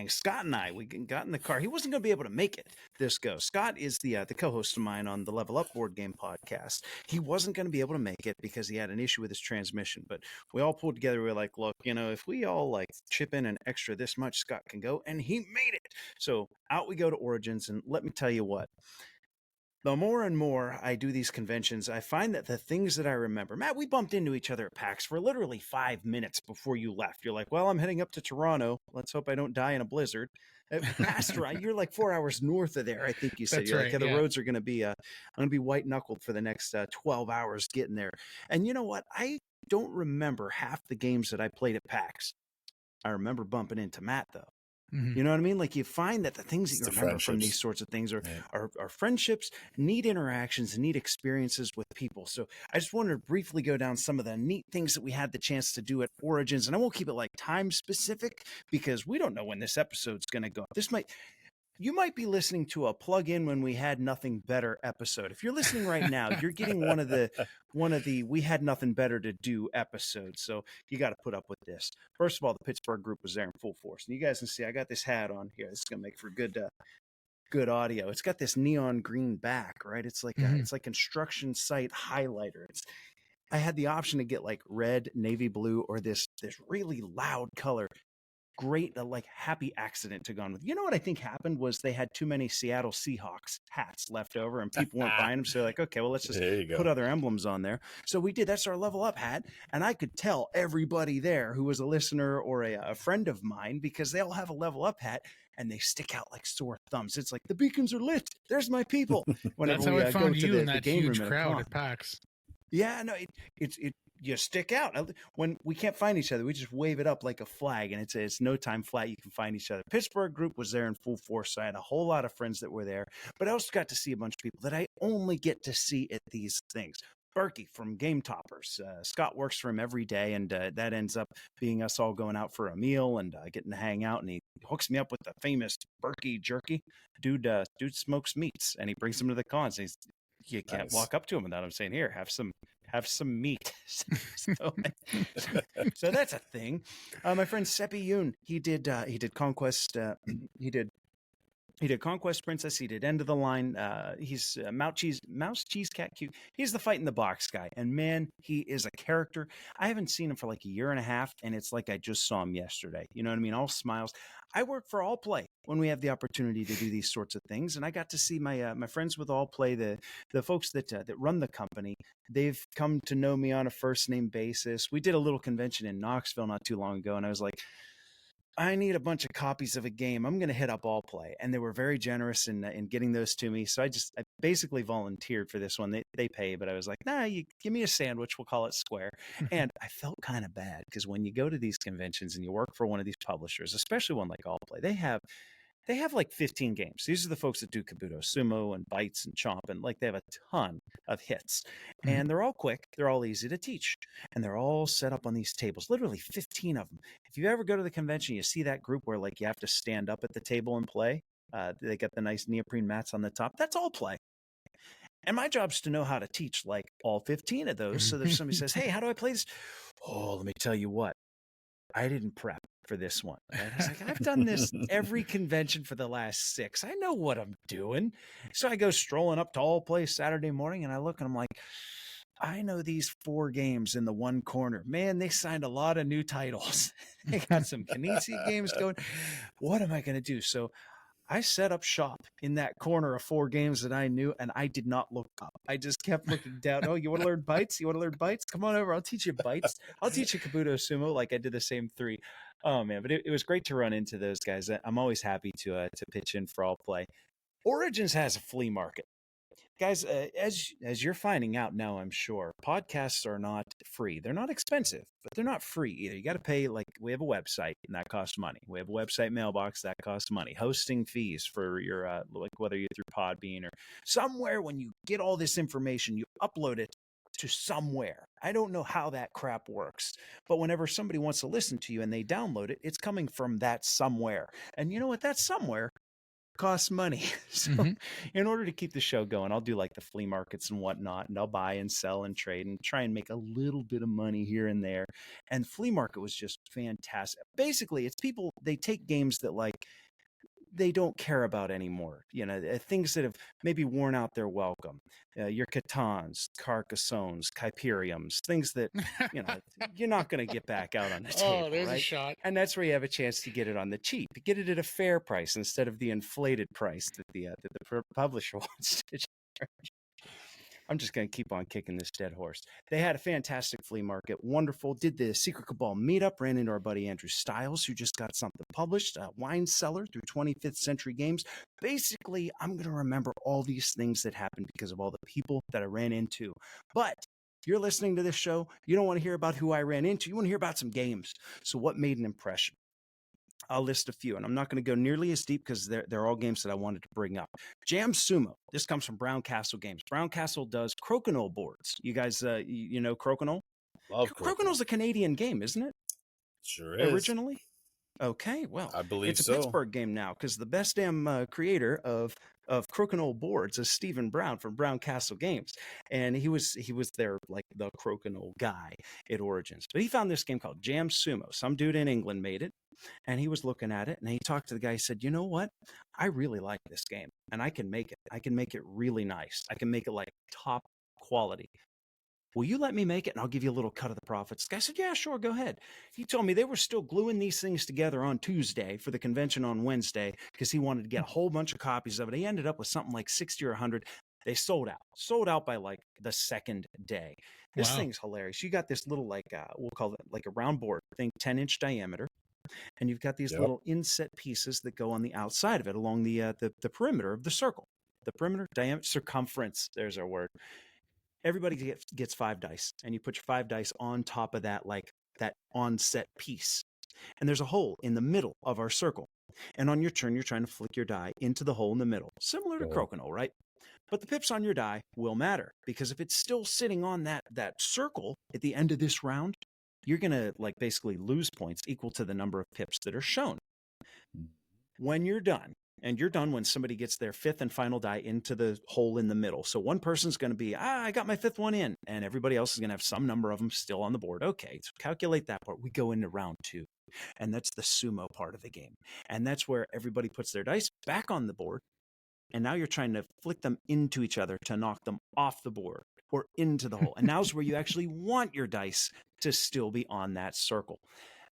Scott and I, we got in the car. He wasn't going to be able to make it this go. Scott is the co-host of mine on the Level Up Board Game podcast. He wasn't going to be able to make it because he had an issue with his transmission. But we all pulled together. We were like, look, if we all chip in an extra this much, Scott can go. And he made it. So out we go to Origins, and let me tell you what. The more and more I do these conventions, I find that the things that I remember, Matt, we bumped into each other at PAX for literally 5 minutes before you left. You're like, well, I'm heading up to Toronto. Let's hope I don't die in a blizzard. Pastor, you're like 4 hours north of there. I think you said. That's you're right, like, the roads are going to be, I'm going to be white knuckled for the next 12 hours getting there. And you know what? I don't remember half the games that I played at PAX. I remember bumping into Matt though. Mhm. You know what I mean? Like you find that the things that It's you the remember from these friendships. sorts of things Right. are friendships, neat interactions, and neat experiences with people. So I just wanted to briefly go down some of the neat things that we had the chance to do at Origins. And I won't keep it like time specific because we don't know when this episode's going to go. You might be listening to a plug-in when we had nothing better episode. If you're listening right now, you're getting one of the we had nothing better to do episodes. So you got to put up with this. First of all, the Pittsburgh group was there in full force, and you guys can see I got this hat on here. This is gonna make for good audio. It's got this neon green back, right? It's like Mhm. it's like construction site highlighter. I had the option to get like red, navy blue, or this really loud color. Great, like happy accident to go on with. You know what I think happened was they had too many Seattle Seahawks hats left over, and people weren't buying them. So they're like, okay, well, let's just There you put go. other emblems on there. So we did. That's our level up hat, and I could tell everybody there who was a listener or a friend of mine because they all have a level up hat. And they stick out like sore thumbs. It's like the beacons are lit. There's my people. Whenever That's how we I go found to you in the that game room huge at a crowd con. at PAX. Yeah, no, it you stick out. When we can't find each other, we just wave it up like a flag, and it's no time flat. You can find each other. Pittsburgh group was there in full force. So I had a whole lot of friends that were there, but I also got to see a bunch of people that I only get to see at these things. Berkey from Game Toppers. Scott works for him every day, and that ends up being us all going out for a meal and getting to hang out. And he hooks me up with the famous Berkey jerky. Dude smokes meats, and he brings them to the cons. You can't Nice. walk up to him without him saying, "Here, have some meat." so that's a thing. My friend Seppi Yoon, he did Conquest. He did Conquest Princess. He did End of the Line. He's Mouse Cheese Cat Cute. He's the fight in the box guy, and man, he is a character. I haven't seen him for like a year and a half, and it's like I just saw him yesterday. You know what I mean? All smiles. I work for All Play when we have the opportunity to do these sorts of things, and I got to see my friends with All Play, the folks that run the company. They've come to know me on a first name basis. We did a little convention in Knoxville not too long ago, and I was like, I need a bunch of copies of a game. I'm going to hit up All Play. And they were very generous in getting those to me. So I basically volunteered for this one. They pay, but I was like, nah, you give me a sandwich. We'll call it square. And I felt kind of bad because when you go to these conventions and you work for one of these publishers, especially one like All Play, they have like 15 games. These are the folks that do Kabuto Sumo and Bites and Chomp, and like they have a ton of hits. And they're all quick, they're all easy to teach, and they're all set up on these tables, literally 15 of them. If you ever go to the convention, you see that group where like you have to stand up at the table and play. They got the nice neoprene mats on the top. That's All Play. And my job's to know how to teach like all 15 of those. So that if somebody says, hey, how do I play this? Oh, let me tell you what. I didn't prep for this one. Right? I was like, I've done this every convention for the last 6. I know what I'm doing. So I go strolling up to All Play Saturday morning, and I look and I'm like, I know these 4 games in the one corner. Man, they signed a lot of new titles. They got some Knizia games going. What am I going to do? So I set up shop in that corner of 4 games that I knew, and I did not look up. I just kept looking down. Oh, you want to learn Bites? You want to learn Bites? Come on over. I'll teach you Bites. I'll teach you Kabuto Sumo like I did the same 3. Oh, man, but it was great to run into those guys. I'm always happy to pitch in for All Play. Origins has a flea market. Guys, as you're finding out now, I'm sure, podcasts are not free. They're not expensive, but they're not free either. You got to pay, like, we have a website, and that costs money. We have a website mailbox, that costs money. Hosting fees for your, like, whether you're through Podbean or somewhere, when you get all this information, you upload it to somewhere. I don't know how that crap works, but whenever somebody wants to listen to you and they download it, it's coming from that somewhere. And you know what? That somewhere costs money. So in order to keep the show going, I'll do like the flea markets and whatnot, and I'll buy and sell and trade and try and make a little bit of money here and there. And flea market was just fantastic. Basically, it's people, they take games that like they don't care about anymore. You know, things that have maybe worn out their welcome. Your Catans, Carcassones, Kyperiums, things that, you know, you're not going to get back out on the table. Oh, there's right? a shot. And that's where you have a chance to get it on the cheap. Get it at a fair price instead of the inflated price that the publisher wants to charge. I'm just going to keep on kicking this dead horse. They had a fantastic flea market. Wonderful. Did the Secret Cabal meetup. Ran into our buddy Andrew Stiles, who just got something published. Wine Cellar through 25th Century Games. Basically, I'm going to remember all these things that happened because of all the people that I ran into. But if you're listening to this show, you don't want to hear about who I ran into. You want to hear about some games. So what made an impression? I'll list a few, and I'm not going to go nearly as deep because they're all games that I wanted to bring up. Jam Sumo. This comes from Brown Castle Games. Brown Castle does crokinole boards. You guys, you know crokinole? Love Crokinole's a Canadian game, isn't it? Sure is. Originally? Okay, well, I believe it's a so. Pittsburgh game now because the best damn creator of crokinole boards is Stephen Brown from Brown Castle Games, and he was their like the crokinole guy at Origins. But he found this game called Jam Sumo. Some dude in England made it, and he was looking at it, and he talked to the guy. He said, "You know what? I really like this game, and I can make it. I can make it really nice. I can make it like top quality. Will you let me make it and I'll give you a little cut of the profits?" The guy said, "Yeah, sure, go ahead." He told me they were still gluing these things together on Tuesday for the convention on Wednesday because he wanted to get a whole bunch of copies of it. He ended up with something like 60 or 100. They sold out by like the second day. This Wow. thing's hilarious. You got this little like we'll call it like a round board, think 10-inch diameter, and you've got these little inset pieces that go on the outside of it along the perimeter of the circle. The perimeter, diameter, circumference. There's our word. Everybody gets 5 dice, and you put your 5 dice on top of that, like that onset piece. And there's a hole in the middle of our circle. And on your turn, you're trying to flick your die into the hole in the middle, similar to crokinole, right? But the pips on your die will matter because if it's still sitting on that circle at the end of this round, you're going to like basically lose points equal to the number of pips that are shown. When you're done, and you're done when somebody gets their 5th and final die into the hole in the middle. So one person's going to be, I got my 5th one in, and everybody else is going to have some number of them still on the board. Okay, so calculate that part. We go into round 2, and that's the sumo part of the game. And that's where everybody puts their dice back on the board, and now you're trying to flick them into each other to knock them off the board or into the hole. And now's where you actually want your dice to still be on that circle.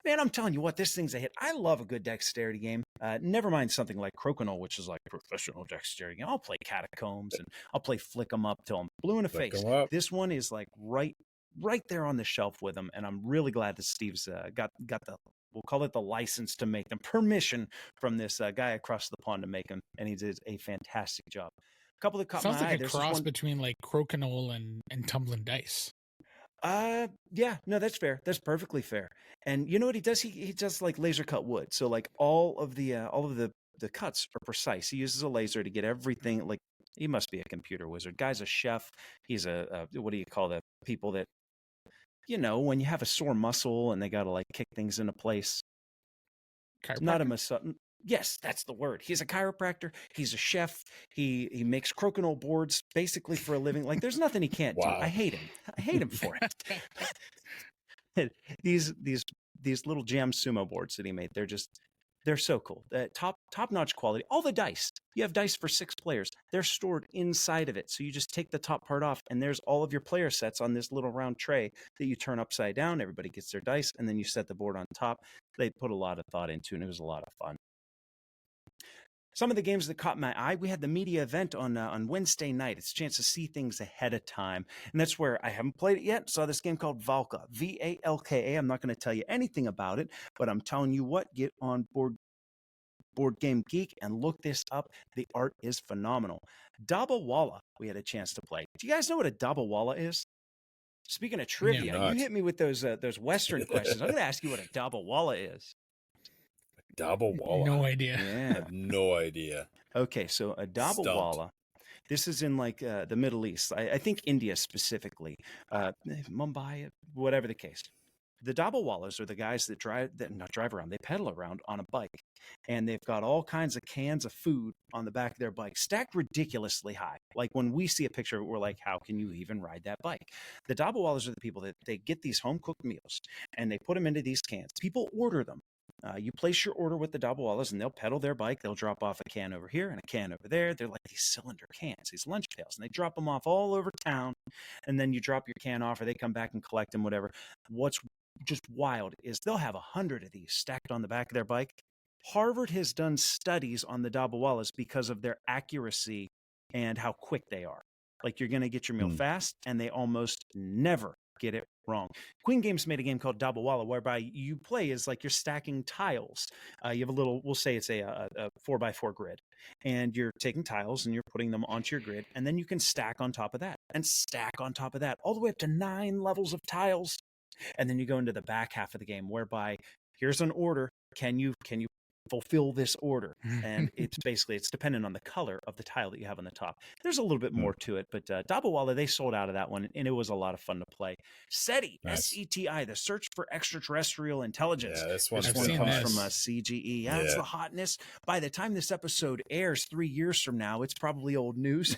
Man, I'm telling you what, this thing's a hit. I love a good dexterity game. Never mind something like crokinole, which is like professional dexterity game. I'll play Catacombs and I'll play Flick 'em Up till I'm blue in the face. This one is like right there on the shelf with them, and I'm really glad that Steve's got the, we'll call it the license to make them, permission from this guy across the pond to make them, and he did a fantastic job. A couple that caught Sounds my eye. like a cross between like crokinole and tumbling dice. Yeah, no, that's fair. That's perfectly fair. And you know what he does? He does like laser cut wood. So like all of the cuts are precise. He uses a laser to get everything. Like he must be a computer wizard. Guy's a chef. He's a what do you call the people that, you know, when you have a sore muscle and they got to like kick things into place. Not a massage. Yes, that's the word. He's a chiropractor. He's a chef. He makes crokinole boards basically for a living. Like there's nothing he can't do. I hate him. I hate him for it. These little Jam Sumo boards that he made, they're so cool. Top-notch quality. All the dice. You have dice for 6 players. They're stored inside of it. So you just take the top part off and there's all of your player sets on this little round tray that you turn upside down. Everybody gets their dice and then you set the board on top. They put a lot of thought into it and it was a lot of fun. Some of the games that caught my eye, we had the media event on Wednesday night. It's a chance to see things ahead of time. And that's where I haven't played it yet. Saw this game called Valka, Valka. I'm not going to tell you anything about it, but I'm telling you what, get on Board Game Geek and look this up. The art is phenomenal. Dabbawala, we had a chance to play. Do you guys know what a Dabbawala is? Speaking of trivia, you hit me with those Western questions. I'm going to ask you what a Dabbawala is. Dabbawala. No idea. Yeah. I have no idea. Okay, so a Dabbawala. This is in like the Middle East. I think India specifically, Mumbai, whatever the case. The Dabbawalas are the guys that drive around. They pedal around on a bike, and they've got all kinds of cans of food on the back of their bike, stacked ridiculously high. Like when we see a picture of it, we're like, how can you even ride that bike? The Dabbawalas are the people that they get these home-cooked meals, and they put them into these cans. People order them. You place your order with the Dabbawalas, and they'll pedal their bike. They'll drop off a can over here and a can over there. They're like these cylinder cans, these lunch pails, and they drop them off all over town. And then you drop your can off, or they come back and collect them, whatever. What's just wild is they'll have 100 of these stacked on the back of their bike. Harvard has done studies on the Dabbawalas because of their accuracy and how quick they are. Like you're going to get your meal fast, and they almost never get it wrong. Queen Games made a game called Dabbawala whereby you play as like you're stacking tiles. You have a little, we'll say it's a 4x4 grid, and you're taking tiles and you're putting them onto your grid, and then you can stack on top of that and stack on top of that all the way up to 9 levels of tiles. And then you go into the back half of the game whereby here's an order. Can you fulfill this order. And it's dependent on the color of the tile that you have on the top. There's a little bit more to it, but Dabawala, they sold out of that one, and it was a lot of fun to play. SETI, Nice. SETI, the Search for Extraterrestrial Intelligence. Yeah, this one one's comes hot. from CGE. Yeah, it's the hotness. By the time this episode airs 3 years from now, it's probably old news.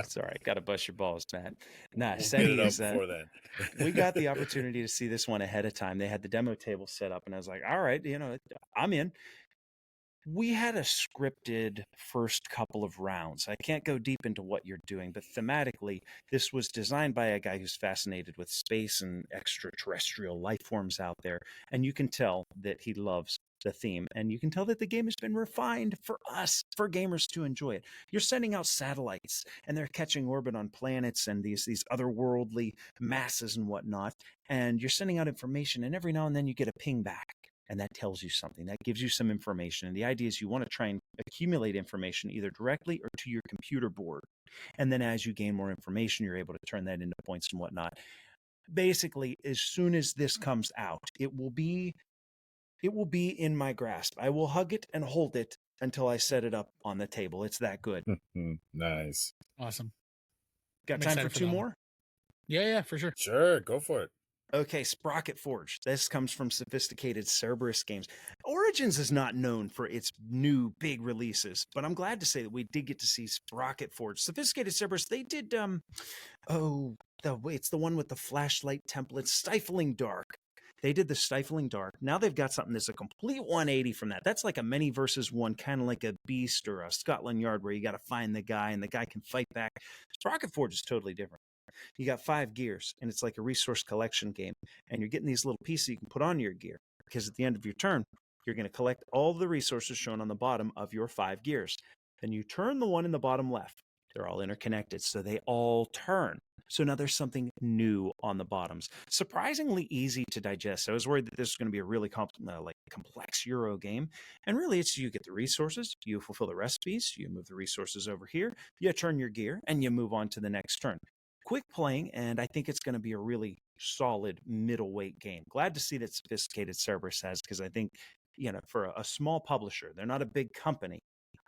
Sorry, got to bust your balls, Matt. Nah, We'll SETI get it up is before then. we got the opportunity to see this one ahead of time. They had the demo table set up, and I was like, all right, I'm in. We had a scripted first couple of rounds. I can't go deep into what you're doing, but thematically, this was designed by a guy who's fascinated with space and extraterrestrial life forms out there. And you can tell that he loves the theme, and you can tell that the game has been refined for us, for gamers to enjoy it. You're sending out satellites, and they're catching orbit on planets and these otherworldly masses and whatnot, and you're sending out information, and every now and then you get a ping back, and that tells you something. That gives you some information, and the idea is you want to try and accumulate information either directly or to your computer board, and then as you gain more information, you're able to turn that into points and whatnot. Basically, as soon as this comes out, it will be in my grasp. I will hug it and hold it until I set it up on the table. It's that good. Nice. Awesome. Got time for 2 more? Yeah, for sure. Sure, go for it. Okay, Sprocket Forge. This comes from Sophisticated Cerberus Games. Origins is not known for its new big releases, but I'm glad to say that we did get to see Sprocket Forge. Sophisticated Cerberus, they did, it's the one with the flashlight template, Stifling Dark. They did the Stifling Dark. Now they've got something that's a complete 180 from that. That's like a many versus one, kind of like a Beast or a Scotland Yard, where you got to find the guy and the guy can fight back. Sprocket Forge is totally different. You got 5 gears, and it's like a resource collection game. And you're getting these little pieces you can put on your gear, because at the end of your turn, you're going to collect all the resources shown on the bottom of your 5 gears. Then you turn the one in the bottom left. They're all interconnected, so they all turn. So now there's something new on the bottoms. Surprisingly easy to digest. I was worried that this was going to be a really complex Euro game. And really, it's you get the resources, you fulfill the recipes, you move the resources over here, you turn your gear, and you move on to the next turn. Quick playing, and I think it's going to be a really solid middleweight game. Glad to see that Sophisticated Cerberus has, because I think, for a small publisher, they're not a big company.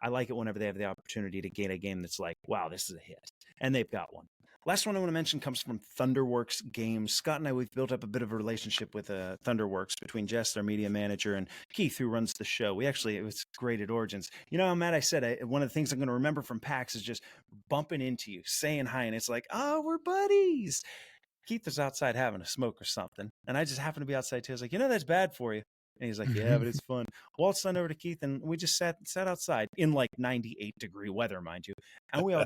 I like it whenever they have the opportunity to get a game that's like, wow, this is a hit. And they've got one. Last one I want to mention comes from Thunderworks Games. Scott and I, we've built up a bit of a relationship with Thunderworks, between Jess, their media manager, and Keith, who runs the show. It was great at Origins. Matt, I said, one of the things I'm going to remember from PAX is just bumping into you, saying hi, and it's like, oh, we're buddies. Keith was outside having a smoke or something, and I just happened to be outside too. I was like, that's bad for you. And he's like, yeah, but it's fun. Waltzed on over to Keith, and we just sat outside in like 98-degree weather, mind you, and we all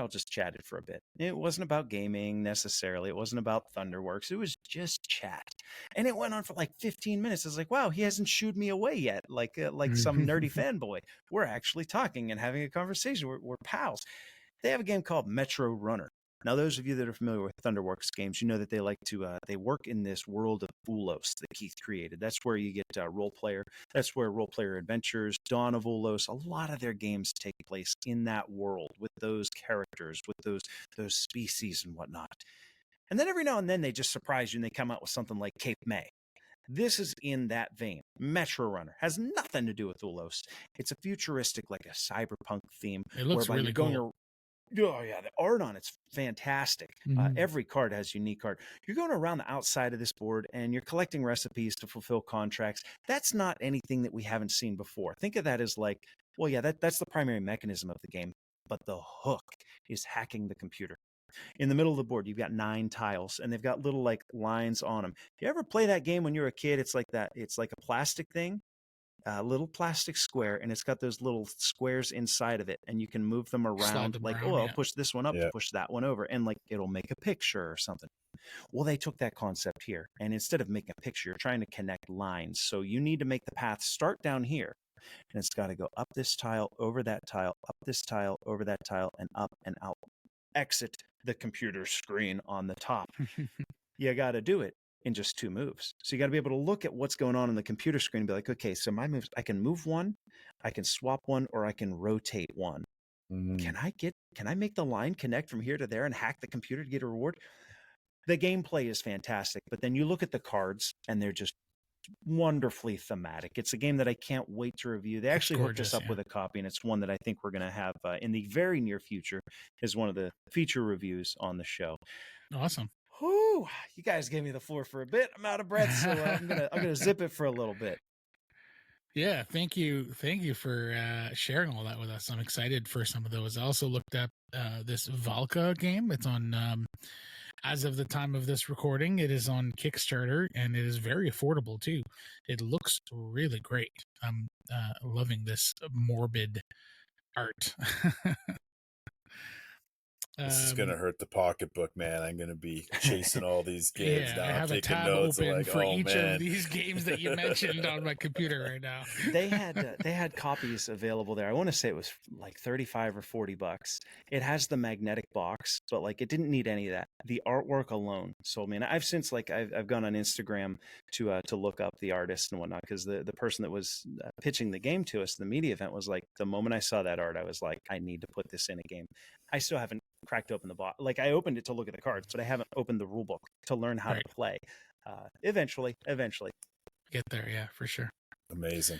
just chatted for a bit. It wasn't about gaming necessarily. It wasn't about Thunderworks. It was just chat. And it went on for like 15 minutes. I was like, wow, he hasn't shooed me away yet, like some nerdy fanboy. We're actually talking and having a conversation. We're pals. They have a game called Metro Runner. Now, those of you that are familiar with Thunderworks games, you know that they like to, they work in this world of Ulos that Keith created. That's where you get Role Player. That's where Role Player Adventures, Dawn of Ulos, a lot of their games take place in that world with those characters, with those species and whatnot. And then every now and then they just surprise you and they come out with something like Cape May. This is in that vein. Metro Runner has nothing to do with Ulos. It's a futuristic, like a cyberpunk theme. It looks really cool. Oh, yeah, the art on it's fantastic. Every card has unique art. You're going around the outside of this board, and you're collecting recipes to fulfill contracts. That's not anything that we haven't seen before. Think of that as like, well, yeah, that's the primary mechanism of the game, but the hook is hacking the computer. In the middle of the board, you've got 9 tiles, and they've got little like lines on them. If you ever play that game when you were a kid, it's like that. It's like a plastic thing. A little plastic square, and it's got those little squares inside of it, and you can move them around I'll push this one up to push that one over, and like it'll make a picture or something. Well, they took that concept here, and instead of making a picture, you're trying to connect lines. So you need to make the path start down here, and it's got to go up this tile, over that tile, up this tile, over that tile, and up and out. Exit the computer screen on the top. You got to do it in just 2 moves. So you got to be able to look at what's going on the computer screen and be like, okay, so my moves, I can move one, I can swap one, or I can rotate one. Can I make the line connect from here to there and hack the computer to get a reward? The gameplay is fantastic, but then you look at the cards and they're just wonderfully thematic. It's a game that I can't wait to review. They actually hooked us gorgeous, up yeah. with a copy, and it's one that I think we're going to have in the very near future as one of the feature reviews on the show. Awesome. Whew, you guys gave me the floor for a bit. I'm out of breath, so I'm gonna zip it for a little bit. Yeah, thank you for sharing all that with us. I'm excited for some of those. I also looked up this Valka game. It's on as of the time of this recording, it is on Kickstarter, and it is very affordable too. It looks really great. I'm loving this morbid art. This is gonna hurt the pocketbook, man. I'm gonna be chasing all these games Yeah, now. I have a taking tab notes. open Like, for oh, each man. of these games that you mentioned on my computer right now. They had copies available there. I want to say it was like $35 or $40. It has the magnetic box, but like it didn't need any of that. The artwork alone sold me. And I've since I've gone on Instagram to look up the artist and whatnot, because the person that was pitching the game to us, the media event, was like, the moment I saw that art, I was like, I need to put this in a game. I still haven't cracked open the box. Like, I opened it to look at the cards, but I haven't opened the rule book to learn how to play. Eventually. Get there, yeah, for sure. Amazing.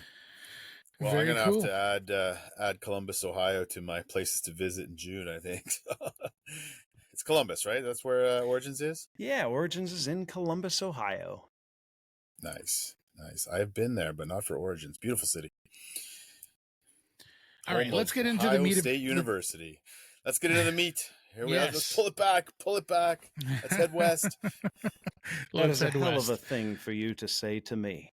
Well, Very I'm gonna cool. have to add Columbus, Ohio, to my places to visit in June. I think it's Columbus, right? That's where Origins is. Yeah, Origins is in Columbus, Ohio. Nice. I've been there, but not for Origins. Beautiful city. All right, Home let's of get into Ohio the meat State of University. Let's get into the meat. Here we are. Yes. Let's pull it back. Let's head west. That is a hell of a thing for you to say to me.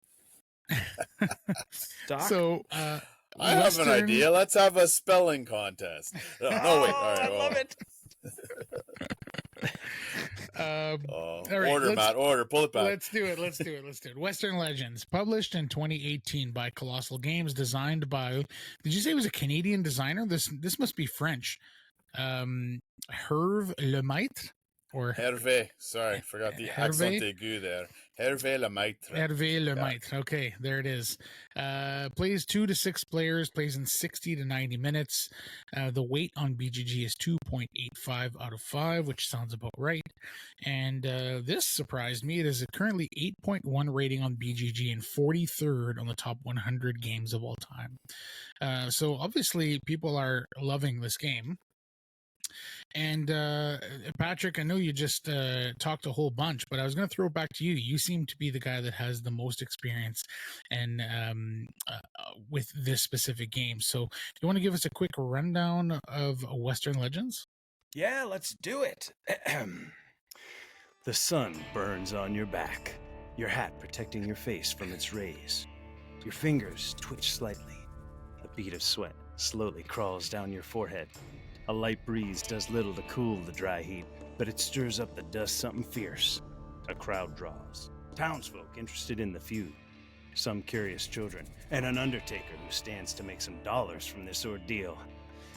Doc? So, I have an idea. Let's have a spelling contest. No, wait. All right. I love it. All right, Order, Matt. Order. Pull it back. Let's do it. Western Legends, published in 2018 by Colossal Games, designed by. Did you say it was a Canadian designer? This must be French. Hervé Lemaitre or Hervé. Sorry, forgot the accent aigu there. Hervé Lemaitre. Hervé Lemaitre. Yeah. Okay, there it is. Plays 2 to 6 players, plays in 60 to 90 minutes. The weight on BGG is 2.85 out of 5, which sounds about right. And this surprised me. It is currently 8.1 rating on BGG and 43rd on the top 100 games of all time. So obviously people are loving this game. And Patrick, I know you just talked a whole bunch, but I was going to throw it back to you. You seem to be the guy that has the most experience and with this specific game. So do you want to give us a quick rundown of Western Legends? Yeah, let's do it. The sun burns on your back, your hat protecting your face from its rays. Your fingers twitch slightly. A bead of sweat slowly crawls down your forehead. A light breeze does little to cool the dry heat, but it stirs up the dust something fierce. A crowd draws. Townsfolk interested in the feud. Some curious children, and an undertaker who stands to make some dollars from this ordeal.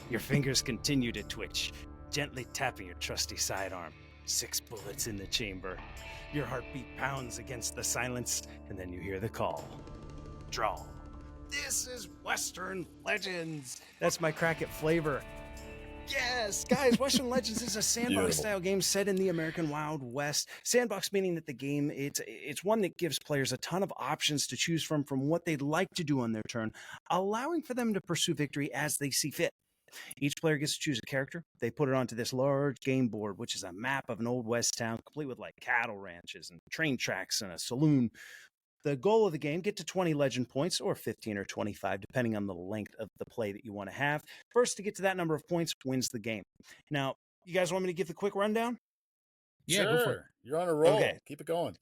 Your fingers continue to twitch, gently tapping your trusty sidearm. 6 bullets in the chamber. Your heartbeat pounds against the silence, and then you hear the call. Draw. This is Western Legends. That's my crack at flavor. Yes, guys, Western Legends is a sandbox-style game set in the American Wild West. Sandbox meaning that the game, it's one that gives players a ton of options to choose from what they'd like to do on their turn, allowing for them to pursue victory as they see fit. Each player gets to choose a character. They put it onto this large game board, which is a map of an old west town, complete with like cattle ranches and train tracks and a saloon. The goal of the game, get to 20 legend points, or 15 or 25, depending on the length of the play that you want to have. First to get to that number of points wins the game. Now, you guys want me to give the quick rundown? Yeah, sure. Go for it. You're on a roll. Okay. Keep it going.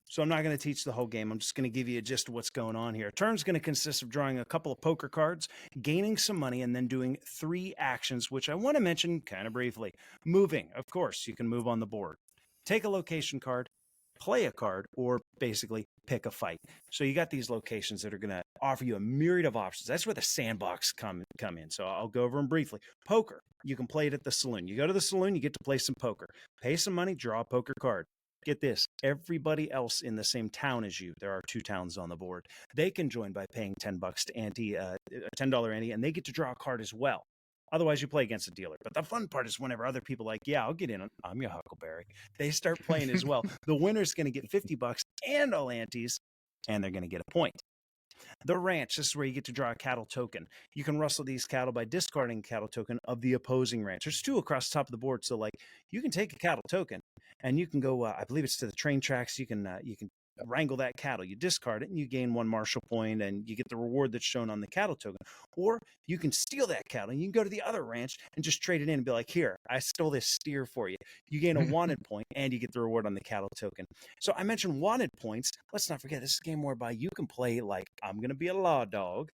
So I'm not going to teach the whole game. I'm just going to give you a gist of what's going on here. A turn's going to consist of drawing a couple of poker cards, gaining some money, and then doing 3 actions, which I want to mention kind of briefly. Moving, of course, you can move on the board. Take a location card, play a card, or basically pick a fight. So you got these locations that are going to offer you a myriad of options. That's where the sandbox come in. So I'll go over them briefly. Poker, you can play it at the saloon. You go to the saloon, you get to play some poker. Pay some money, draw a poker card. Get this, everybody else in the same town as you, there are 2 towns on the board, they can join by paying $10 to ante, a $10 ante, and they get to draw a card as well. Otherwise, you play against a dealer. But the fun part is whenever other people are like, yeah, I'll get in. I'm your Huckleberry. They start playing as well. The winner's going to get $50 and all antes. and they're going to get a point. The ranch, this is where you get to draw a cattle token. You can rustle these cattle by discarding a cattle token of the opposing ranch. There's 2 across the top of the board, so like you can take a cattle token and you can go. I believe it's to the train tracks. You can wrangle that cattle. You discard it and you gain 1 marshal point, and you get the reward that's shown on the cattle token. Or you can steal that cattle and you can go to the other ranch and just trade it in and be like, here, I stole this steer for you. You gain a wanted point and you get the reward on the cattle token. So I mentioned wanted points. Let's not forget, this is a game whereby you can play like, I'm going to be a law dog.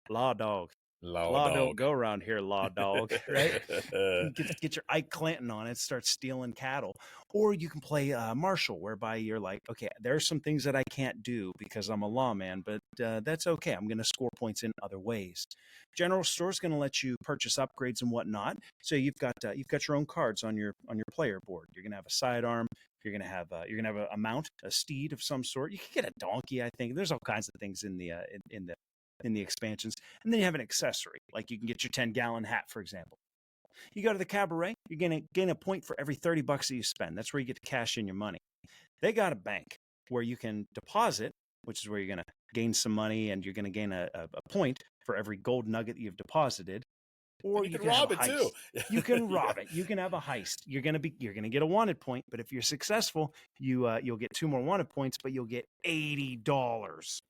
Law dog. Law don't go around here, law dog, right? Get your Ike Clanton on it, start stealing cattle. Or you can play Marshall, whereby you're like, okay, there are some things that I can't do because I'm a lawman, but that's okay. I'm going to score points in other ways. General store is going to let you purchase upgrades and whatnot. So you've got your own cards on your player board. You're going to have a sidearm. You're going to have a mount, a steed of some sort. You can get a donkey, I think. There's all kinds of things in the expansions. And then you have an accessory, like you can get your 10-gallon hat, for example. You go to the cabaret, you're going to gain a point for every $30 that you spend. That's where you get to cash in your money. They got a bank where you can deposit, which is where you're going to gain some money, and you're going to gain a point for every gold nugget that you've deposited. Or you can rob it too. You can rob it. You can have a heist. You're gonna get a wanted point, but if you're successful, you'll get 2 more wanted points, but you'll get $80.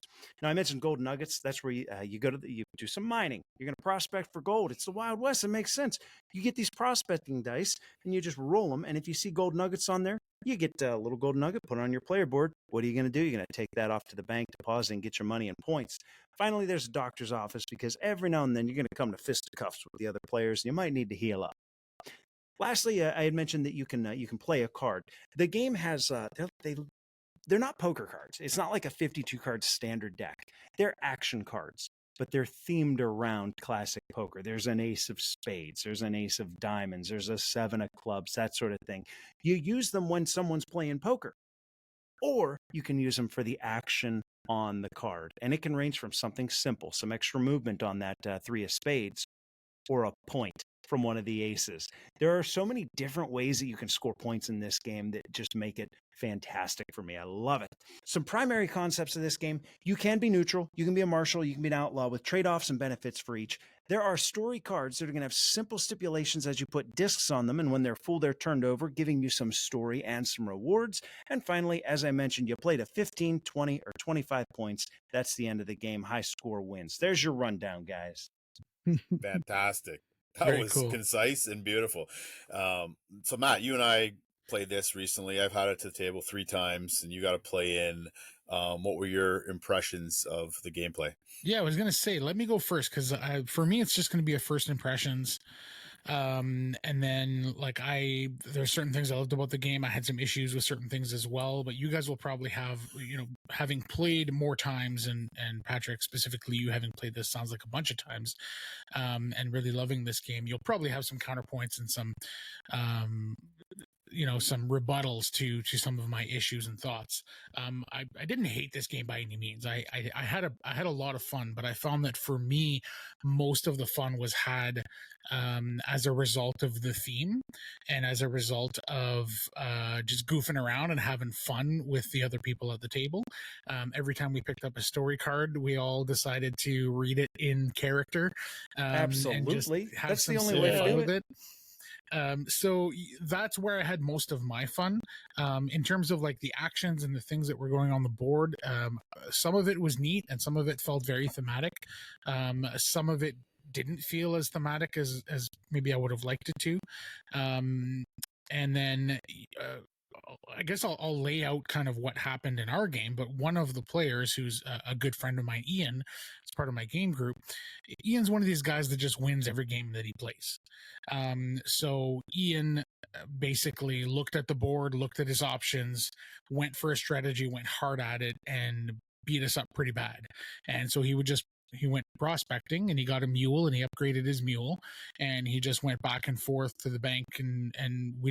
Now I mentioned gold nuggets. That's where you go to you do some mining. You're gonna prospect for gold. It's the Wild West. It makes sense. You get these prospecting dice and you just roll them. And if you see gold nuggets on there, you get a little gold nugget, put it on your player board. What are you gonna do? You're gonna take that off to the bank, deposit, and get your money and points. Finally, there's a doctor's office because every now and then you're going to come to fisticuffs with the other players. And you might need to heal up. Lastly, I had mentioned that you can play a card. The game has they're not poker cards. It's not like a 52 card standard deck. They're action cards, but they're themed around classic poker. There's an ace of spades. There's an ace of diamonds. There's a 7 of clubs. That sort of thing. You use them when someone's playing poker, or you can use them for the action on the card. And it can range from something simple, some extra movement on that 3 of spades, or a point from one of the aces. There are so many different ways that you can score points in this game that just make it fantastic for me. I love it. Some primary concepts of this game: you can be neutral, you can be a marshal, you can be an outlaw, with trade-offs and benefits for each. There are story cards that are going to have simple stipulations as you put discs on them, and when they're full, they're turned over, giving you some story and some rewards. And finally, as I mentioned, you play to 15, 20, or 25 points. That's the end of the game. High score wins. There's your rundown, guys. Fantastic. That Very was cool. concise and beautiful. So Matt, you and I played this recently. I've had it to the table 3 times, and you got to play in. What were your impressions of the gameplay? Yeah, I was gonna say, let me go first, because for me it's just gonna be a first impressions. And then there's certain things I loved about the game. I had some issues with certain things as well, but you guys will probably have, having played more times, and Patrick, specifically you having played this, sounds like a bunch of times, and really loving this game, you'll probably have some counterpoints and some some rebuttals to some of my issues and thoughts. I didn't hate this game by any means. I had a lot of fun, but I found that for me, most of the fun was had as a result of the theme, and as a result of just goofing around and having fun with the other people at the table. Every time we picked up a story card, we all decided to read it in character. Absolutely. And just have That's some the only silly way to fun do with it. So that's where I had most of my fun. In terms of like the actions and the things that were going on the board, some of it was neat and some of it felt very thematic. Some of it didn't feel as thematic as maybe I would have liked it to. And then I guess I'll lay out kind of what happened in our game, but one of the players, who's a good friend of mine, Ian, is part of my game group. Ian's one of these guys that just wins every game that he plays. So Ian basically looked at the board, looked at his options, went for a strategy, went hard at it, and beat us up pretty bad. And so he went prospecting, and he got a mule, and he upgraded his mule, and he just went back and forth to the bank, and we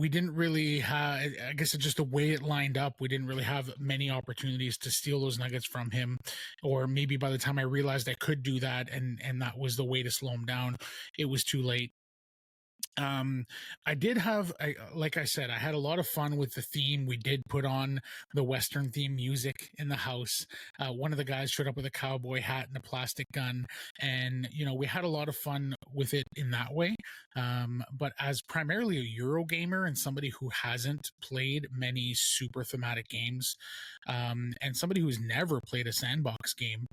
didn't really have, I guess it's just the way it lined up, we didn't really have many opportunities to steal those nuggets from him. Or maybe by the time I realized I could do that, and that was the way to slow him down, it was too late. um I did have, like I said, I had a lot of fun with the theme. We did put on the Western theme music in the house. One of the guys showed up with a cowboy hat and a plastic gun, and we had a lot of fun with it in that way. But as primarily a Euro gamer and somebody who hasn't played many super thematic games, and somebody who's never played a sandbox game,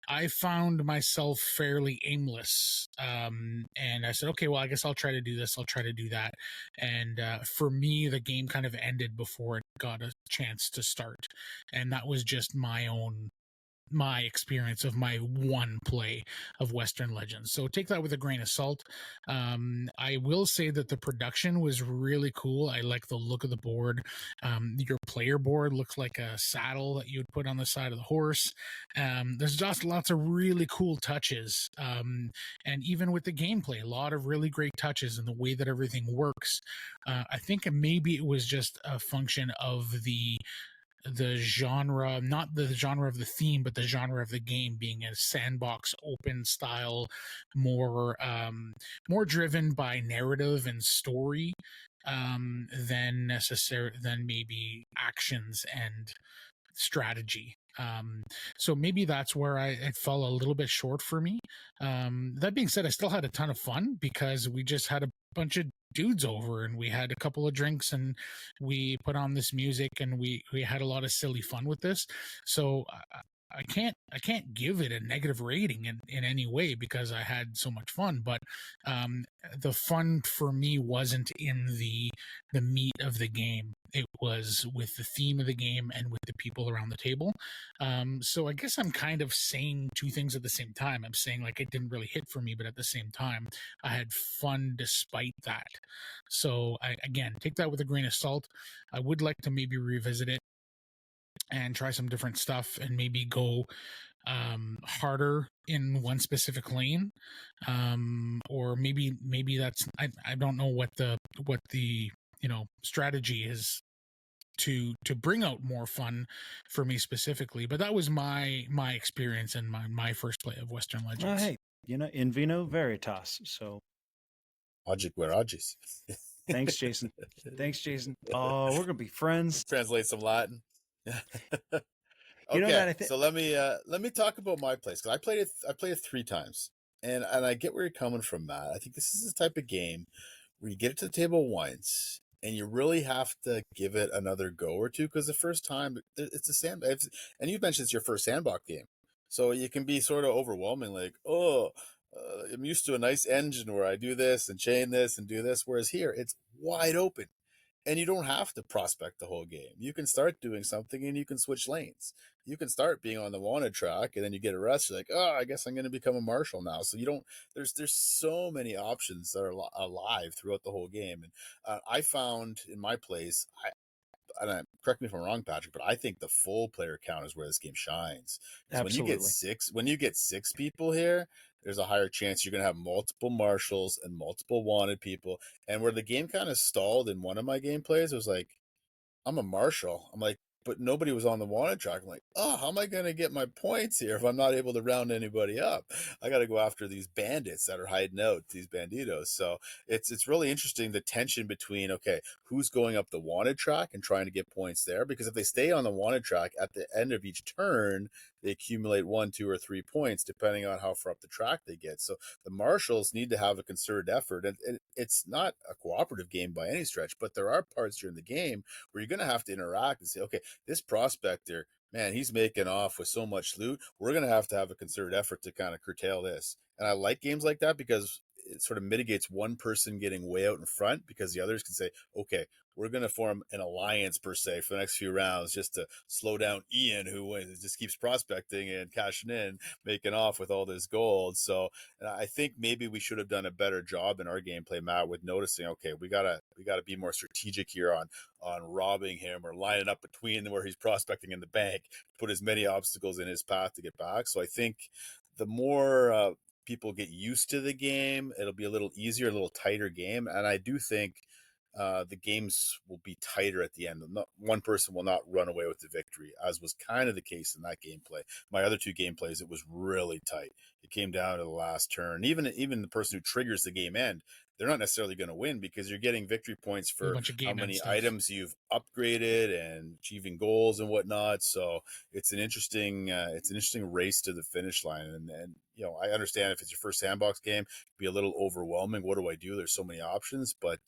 I found myself fairly aimless. And I said, okay, well, I guess I'll try to do this. I'll try to do that. And for me, the game kind of ended before it got a chance to start. And that was just my experience of my one play of Western Legends. So take that with a grain of salt. I will say that the production was really cool. I like the look of the board. Your player board looks like a saddle that you would put on the side of the horse. There's just lots of really cool touches. And even with the gameplay, a lot of really great touches and the way that everything works. I think maybe it was just a function of the genre, not the genre of the theme, but the genre of the game being a sandbox open style, more driven by narrative and story, than maybe actions and strategy. So maybe that's where it fell a little bit short for me. That being said, I still had a ton of fun because we just had a bunch of dudes over and we had a couple of drinks and we put on this music and we had a lot of silly fun with this. So I can't give it a negative rating in any way because I had so much fun. But the fun for me wasn't in the meat of the game. It was with the theme of the game and with the people around the table. So I guess I'm kind of saying two things at the same time. I'm saying like it didn't really hit for me, but at the same time, I had fun despite that. So again, take that with a grain of salt. I would like to maybe revisit it and try some different stuff and maybe go harder in one specific lane, or maybe that's I don't know what the strategy is to bring out more fun for me specifically, but that was my experience and my first play of Western Legends. Hey, in vino veritas. So Logic veragis. thanks, Jason. Thanks, Jason. Oh, we're gonna be friends. Translate some Latin. You know that Okay, so let me talk about my place because I played it 3 times, and I get where you're coming from, Matt. I think this is the type of game where you get it to the table once, and you really have to give it another go or two because the first time it's a and you mentioned it's your first sandbox game, so you can be sort of overwhelming, like I'm used to a nice engine where I do this and chain this and do this, whereas here it's wide open and you don't have to prospect the whole game. You can start doing something and you can switch lanes. You can start being on the wanted track and then you get arrested. You're like, oh, I guess I'm going to become a marshal now. So you don't. There's so many options that are alive throughout the whole game. And I found in my place, correct me if I'm wrong, Patrick, but I think the full player count is where this game shines. Absolutely. When you get 6 people here, there's a higher chance you're going to have multiple marshals and multiple wanted people. And where the game kind of stalled in one of my gameplays, it was like, I'm a marshal. I'm like, but nobody was on the wanted track. I'm like, oh, how am I going to get my points here if I'm not able to round anybody up? I got to go after these bandits that are hiding out, these banditos. So it's really interesting, the tension between, okay, who's going up the wanted track and trying to get points there? Because if they stay on the wanted track at the end of each turn, they accumulate 1, 2, or 3 points depending on how far up the track they get. So the marshals need to have a concerted effort, and it's not a cooperative game by any stretch, but there are parts during the game where you're going to have to interact and say, okay, this prospector, man, he's making off with so much loot. We're going to have a concerted effort to kind of curtail this. And I like games like that because it sort of mitigates one person getting way out in front, because the others can say, okay, we're going to form an alliance per se for the next few rounds just to slow down Ian, who just keeps prospecting and cashing in, making off with all this gold. So I think maybe we should have done a better job in our gameplay, Matt, with noticing, okay, we gotta be more strategic here on robbing him or lining up between where he's prospecting in the bank, put as many obstacles in his path to get back. So I think the more people get used to the game, it'll be a little easier, a little tighter game. And I do think the games will be tighter at the end. One person will not run away with the victory, as was kind of the case in that gameplay. My other two gameplays, it was really tight. It came down to the last turn. Even the person who triggers the game end, they're not necessarily going to win because you're getting victory points A for bunch of how game end many stuff. items you've upgraded and achieving goals and whatnot. So it's an interesting race to the finish line. And I understand if it's your first sandbox game, it'd be a little overwhelming. What do I do? There's so many options, but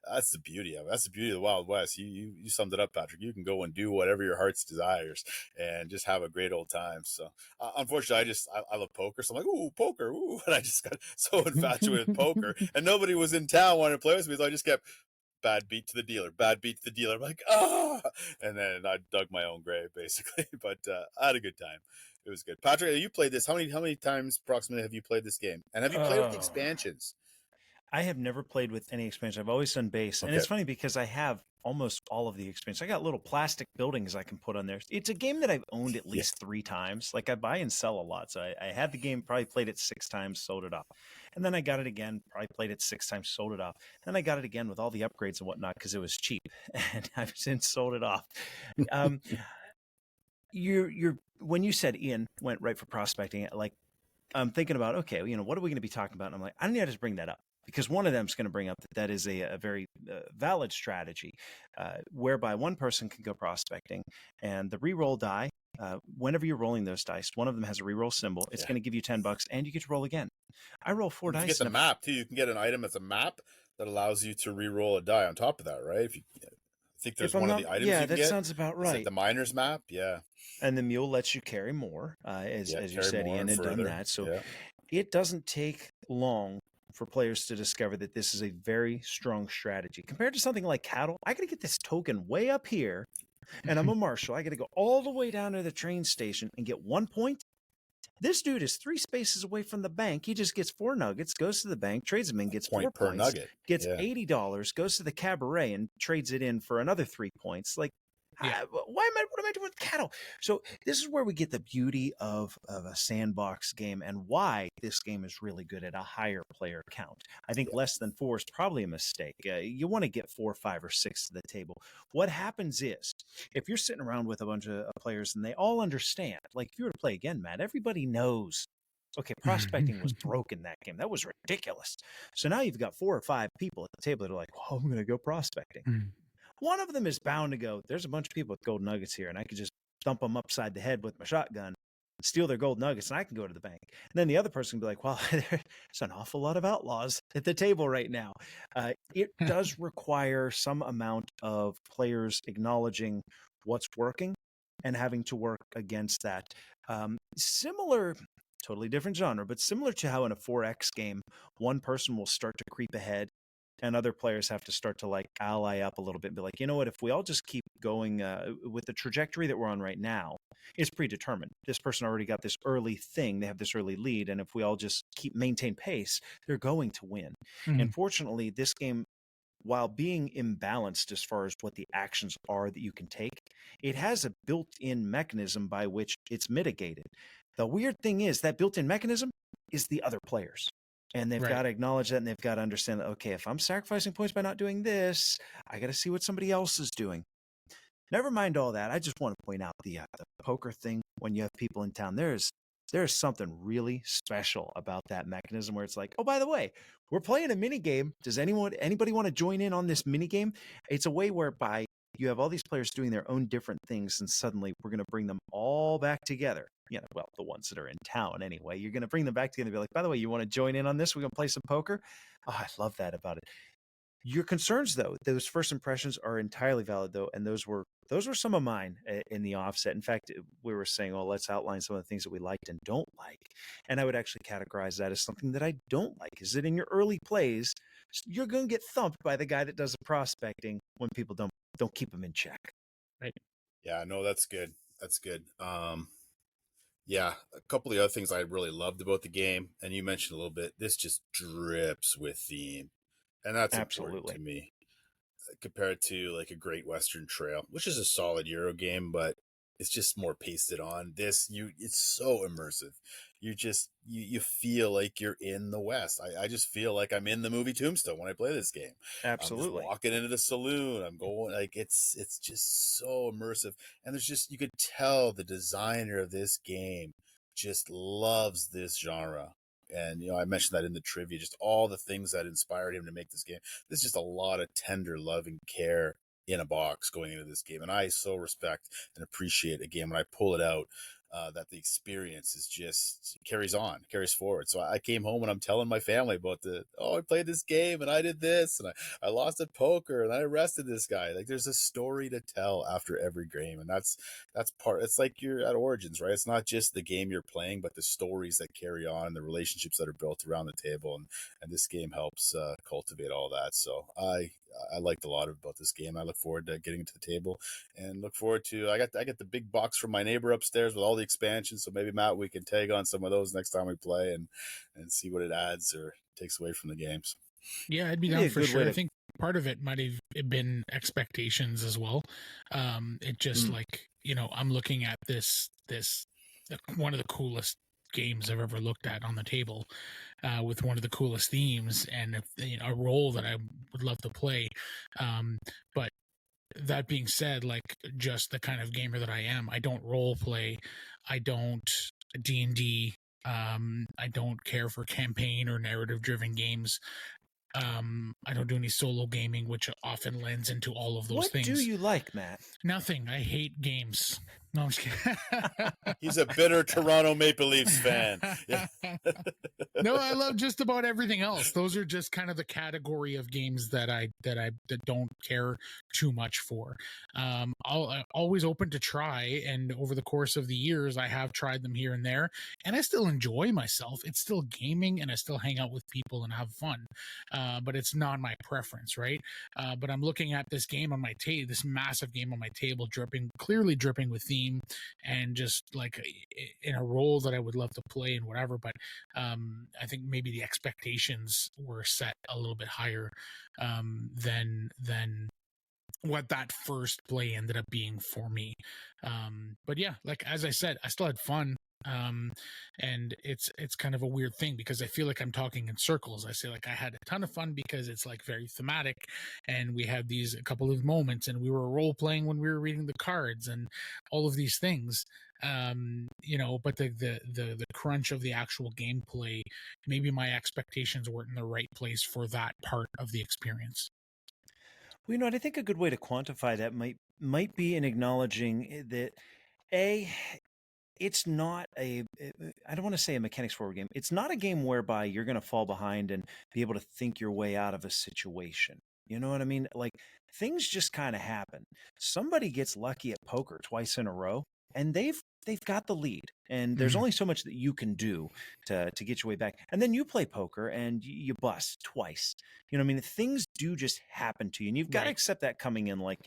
that's the beauty of it. That's the beauty of the Wild West. You summed it up, Patrick. You can go and do whatever your heart's desires and just have a great old time. So unfortunately, I love poker. So I'm like, ooh, poker, ooh. And I just got so infatuated with poker. And nobody was in town wanting to play with me. So I just kept bad beat to the dealer, bad beat to the dealer. I'm like, and then I dug my own grave, basically. But I had a good time. It was good. Patrick, you played this. How many times approximately have you played this game? And have you played with the expansions? I have never played with any expansion. I've always done base. And it's funny because I have almost all of the expansions. I got little plastic buildings I can put on there. It's a game that I've owned at least 3 times. Like I buy and sell a lot. So I had the game, probably played it 6 times, sold it off. And then I got it again, probably played it 6 times, sold it off. Then I got it again with all the upgrades and whatnot because it was cheap. And I've since sold it off. You're when you said Ian went right for prospecting, like I'm thinking about, okay, what are we going to be talking about? And I'm like, I need to just bring that up because one of them is going to bring up that is a very valid strategy whereby one person can go prospecting and the reroll die. Whenever you're rolling those dice, one of them has a reroll symbol. It's going to give you $10 and you get to roll again. I roll 4 dice. You get the map too. You can get an item that's a map that allows you to reroll a die on top of that, right? I think there's one of the items. Yeah, you can that get. sounds about right. Is it the miner's map? Yeah. And the mule lets you carry more, as you said, Ian had done that. So it doesn't take long for players to discover that this is a very strong strategy. Compared to something like cattle, I got to get this token way up here, and I'm a marshal. I got to go all the way down to the train station and get 1 point. This dude is 3 spaces away from the bank. He just gets 4 nuggets, goes to the bank, trades them in, gets 4 per points, nugget. Gets $80, goes to the cabaret and trades it in for another 3 points. Like, what am I doing with cattle? So this is where we get the beauty of a sandbox game and why this game is really good at a higher player count. I think less than 4 is probably a mistake. You want to get 4, 5, or 6 to the table. What happens is if you're sitting around with a bunch of players and they all understand, like if you were to play again, Matt, everybody knows, okay, prospecting was broken that game. That was ridiculous. So now you've got 4 or 5 people at the table that are like, well, I'm going to go prospecting. One of them is bound to go, there's a bunch of people with gold nuggets here, and I could just thump them upside the head with my shotgun, steal their gold nuggets, and I can go to the bank. And then the other person can be like, well, there's an awful lot of outlaws at the table right now. It does require some amount of players acknowledging what's working and having to work against that. Similar, totally different genre, but similar to how in a 4X game, one person will start to creep ahead and other players have to start to like ally up a little bit and be like, you know what, if we all just keep going with the trajectory that we're on right now, it's predetermined. This person already got this early thing. They have this early lead. And if we all just maintain pace, they're going to win. Unfortunately, this game, while being imbalanced as far as what the actions are that you can take, it has a built-in mechanism by which it's mitigated. The weird thing is that built-in mechanism is the other players. And they've got to acknowledge that, and they've got to understand that, okay, if I'm sacrificing points by not doing this, I got to see what somebody else is doing. Never mind all that. I just want to point out the poker thing. When you have people in town, there's something really special about that mechanism where it's like, oh, by the way, we're playing a mini game. Does anybody want to join in on this mini game? It's a way whereby you have all these players doing their own different things, and suddenly we're going to bring them all back together. Well, the ones that are in town anyway. You're going to bring them back together and be like, by the way, you want to join in on this? We're going to play some poker? Oh, I love that about it. Your concerns, though, those first impressions are entirely valid, though, and those were some of mine in the offset. In fact, we were saying, oh, let's outline some of the things that we liked and don't like. And I would actually categorize that as something that I don't like, is that in your early plays, you're going to get thumped by the guy that does the prospecting when people don't keep him in check. Right. Yeah, no, that's good. That's good. Yeah, a couple of the other things I really loved about the game, and you mentioned a little bit, this just drips with theme. And that's important to me compared to like a Great Western Trail, which is a solid Euro game, but it's just more pasted on. It's so immersive. You feel like you're in the West. I just feel like I'm in the movie Tombstone when I play this game. I'm just Absolutely. walking into the saloon. I'm going like it's just so immersive. And there's just, you could tell the designer of this game just loves this genre. And I mentioned that in the trivia, just all the things that inspired him to make this game. There's just a lot of tender love and care in a box going into this game, and I so respect and appreciate a game when I pull it out, that the experience is just carries forward. So I came home and I'm telling my family about I played this game and I did this and I lost at poker and I arrested this guy. Like, there's a story to tell after every game, and that's part. It's like you're at Origins, right? It's not just the game you're playing, but the stories that carry on, the relationships that are built around the table, and this game helps cultivate all that. So I liked a lot about this game. I look forward to getting to the table, and look forward to I got the big box from my neighbor upstairs with all the expansions. So maybe, Matt, we can tag on some of those next time we play and see what it adds or takes away from the games. Yeah, I'd be down for sure. I think part of it might have been expectations as well. It just like, I'm looking at this one of the coolest games I've ever looked at on the table, with one of the coolest themes and a role that I would love to play. But that being said, like, just the kind of gamer that I am, I don't role play, I don't D&D, I don't care for campaign or narrative driven games. I don't do any solo gaming, which often lends into all of those things. What do you like, Matt? Nothing. I hate games. No, I'm just kidding. He's a bitter Toronto Maple Leafs fan. Yeah. No, I love just about everything else. Those are just kind of the category of games that I don't care too much for. I'm always open to try, and over the course of the years, I have tried them here and there, and I still enjoy myself. It's still gaming, and I still hang out with people and have fun. But it's not my preference, right? But I'm looking at this game on my table, this massive game on my table, clearly dripping with theme, and just like in a role that I would love to play and whatever. But I think maybe the expectations were set a little bit higher than what that first play ended up being for me. But yeah, like, as I said, I still had fun. And it's kind of a weird thing because I feel like I'm talking in circles. I say, like, I had a ton of fun because it's like very thematic, and we had a couple of moments, and we were role playing when we were reading the cards and all of these things. But the crunch of the actual gameplay, maybe my expectations weren't in the right place for that part of the experience. Well, I think a good way to quantify that might be in acknowledging that it's not I don't want to say a mechanics forward game. It's not a game whereby you're going to fall behind and be able to think your way out of a situation. You know what I mean? Like, things just kind of happen. Somebody gets lucky at poker twice in a row, and they've got the lead, and there's only so much that you can do to get your way back. And then you play poker and you bust twice. You know what I mean? Things do just happen to you, and you've got to accept that coming in. Like,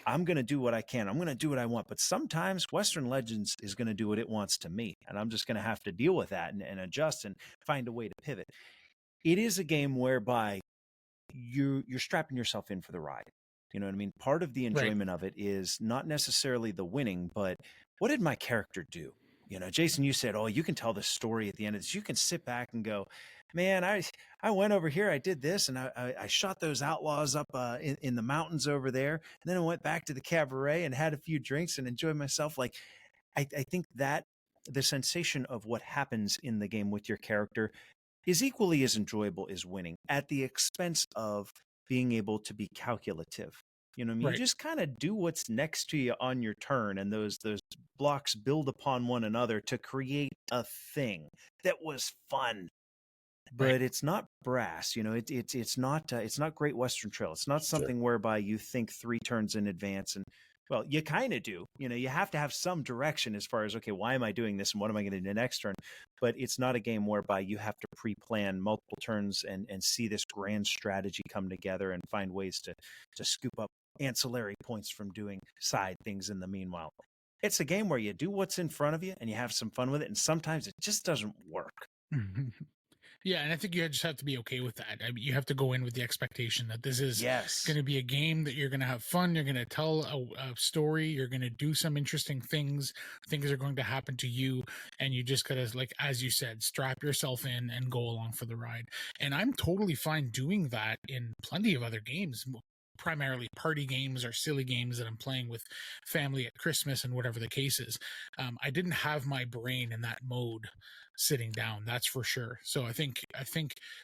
I'm going to do what I can. I'm going to do what I want. But sometimes Western Legends is going to do what it wants to me. And I'm just going to have to deal with that and adjust and find a way to pivot. It is a game whereby you're strapping yourself in for the ride. You know what I mean? Part of the enjoyment of it is not necessarily the winning, but what did my character do? Jason, you said, you can tell the story at the end of this. You can sit back and go, man, I went over here, I did this, and I shot those outlaws up in the mountains over there. And then I went back to the cabaret and had a few drinks and enjoyed myself. Like, I think that the sensation of what happens in the game with your character is equally as enjoyable as winning, at the expense of being able to be calculative. You know what I mean? You just kind of do what's next to you on your turn, and those blocks build upon one another to create a thing that was fun. But it's not brass, it's not Great Western Trail. It's not something whereby you think 3 turns in advance. And, well, you kind of do. You have to have some direction as far as, okay, why am I doing this and what am I going to do next turn? But it's not a game whereby you have to pre-plan multiple turns and see this grand strategy come together and find ways to scoop up ancillary points from doing side things in the meanwhile. It's a game where you do what's in front of you and you have some fun with it, and sometimes it just doesn't work. Yeah, and I think you just have to be okay with that. I mean, you have to go in with the expectation that this is Yes. going to be a game that you're going to have fun. You're going to tell a story. You're going to do some interesting things. Things are going to happen to you, and you just got to, like as you said, strap yourself in and go along for the ride. And I'm totally fine doing that in plenty of other games. Primarily party games or silly games that I'm playing with family at Christmas and whatever the case is. I didn't have my brain in that mode sitting down, that's for sure. So I think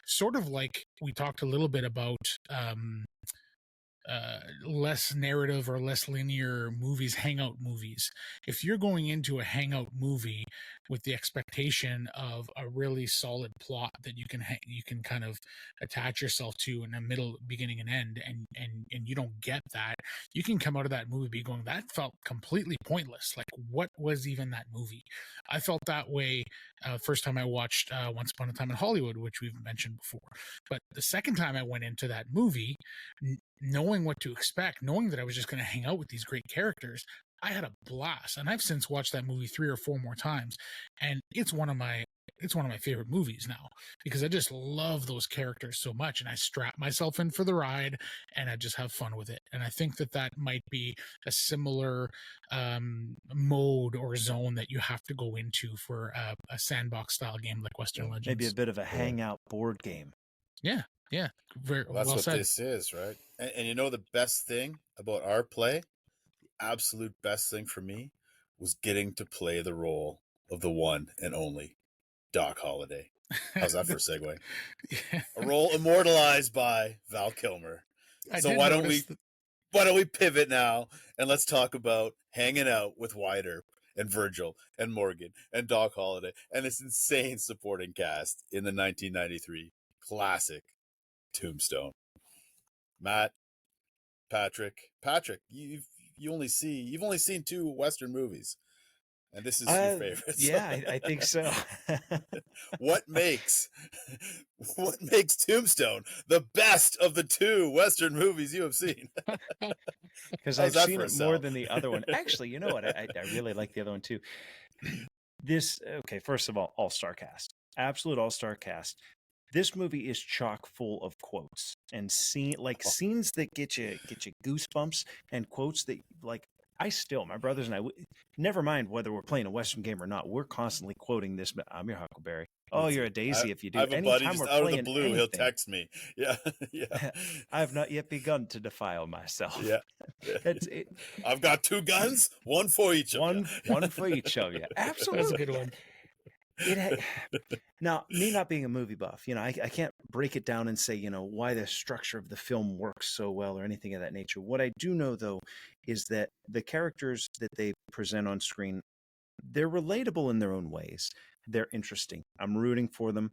sort of like we talked a little bit about less narrative or less linear movies, hangout movies. If you're going into a hangout movie with the expectation of a really solid plot that you can kind of attach yourself to in a middle, beginning, and end, and you don't get that, you can come out of that movie going, that felt completely pointless. Like, what was even that movie? I felt that way first time I watched Once Upon a Time in Hollywood, which we've mentioned before. But the second time I went into that movie, knowing what to expect, knowing that I was just going to hang out with these great characters, I had a blast. And I've since watched that movie 3 or 4 more times, and it's one of my favorite movies now, because I just love those characters so much, and I strap myself in for the ride and I just have fun with it. And I think that might be a similar mode or zone that you have to go into for a sandbox style game like Western Legends. Maybe a bit of a hangout board game. Yeah. Very Well, that's well what said. this is, right? And you know the best thing about our play, the absolute best thing for me, was getting to play the role of the one and only Doc Holliday. How's that for a segue? Yeah. A role immortalized by Val Kilmer. So why don't we pivot now and let's talk about hanging out with Wyatt Earp and Virgil and Morgan and Doc Holliday and this insane supporting cast in the 1993 classic Tombstone. Matt, Patrick, you've only seen 2 Western movies, and this is your favorite. Yeah, I think so. What makes Tombstone the best of the 2 Western movies you have seen? Because I've seen it more than the other one. Actually, you know what? I really like the other one too. First of all star cast, absolute all-star cast. This movie is chock full of quotes and scenes that get you goosebumps, and quotes that, like, my brothers and I, never mind whether we're playing a Western game or not, we're constantly quoting this. I'm your Huckleberry. Oh, you're a daisy if you do. I have a buddy just out of the blue. Anything, he'll text me. Yeah. I have not yet begun to defile myself. Yeah. I've got 2 guns, one for each of you. One for each of you. Absolutely. That's a good one. Now, me not being a movie buff, I can't break it down and say, why the structure of the film works so well or anything of that nature. What I do know, though, is that the characters that they present on screen, they're relatable in their own ways. They're interesting. I'm rooting for them.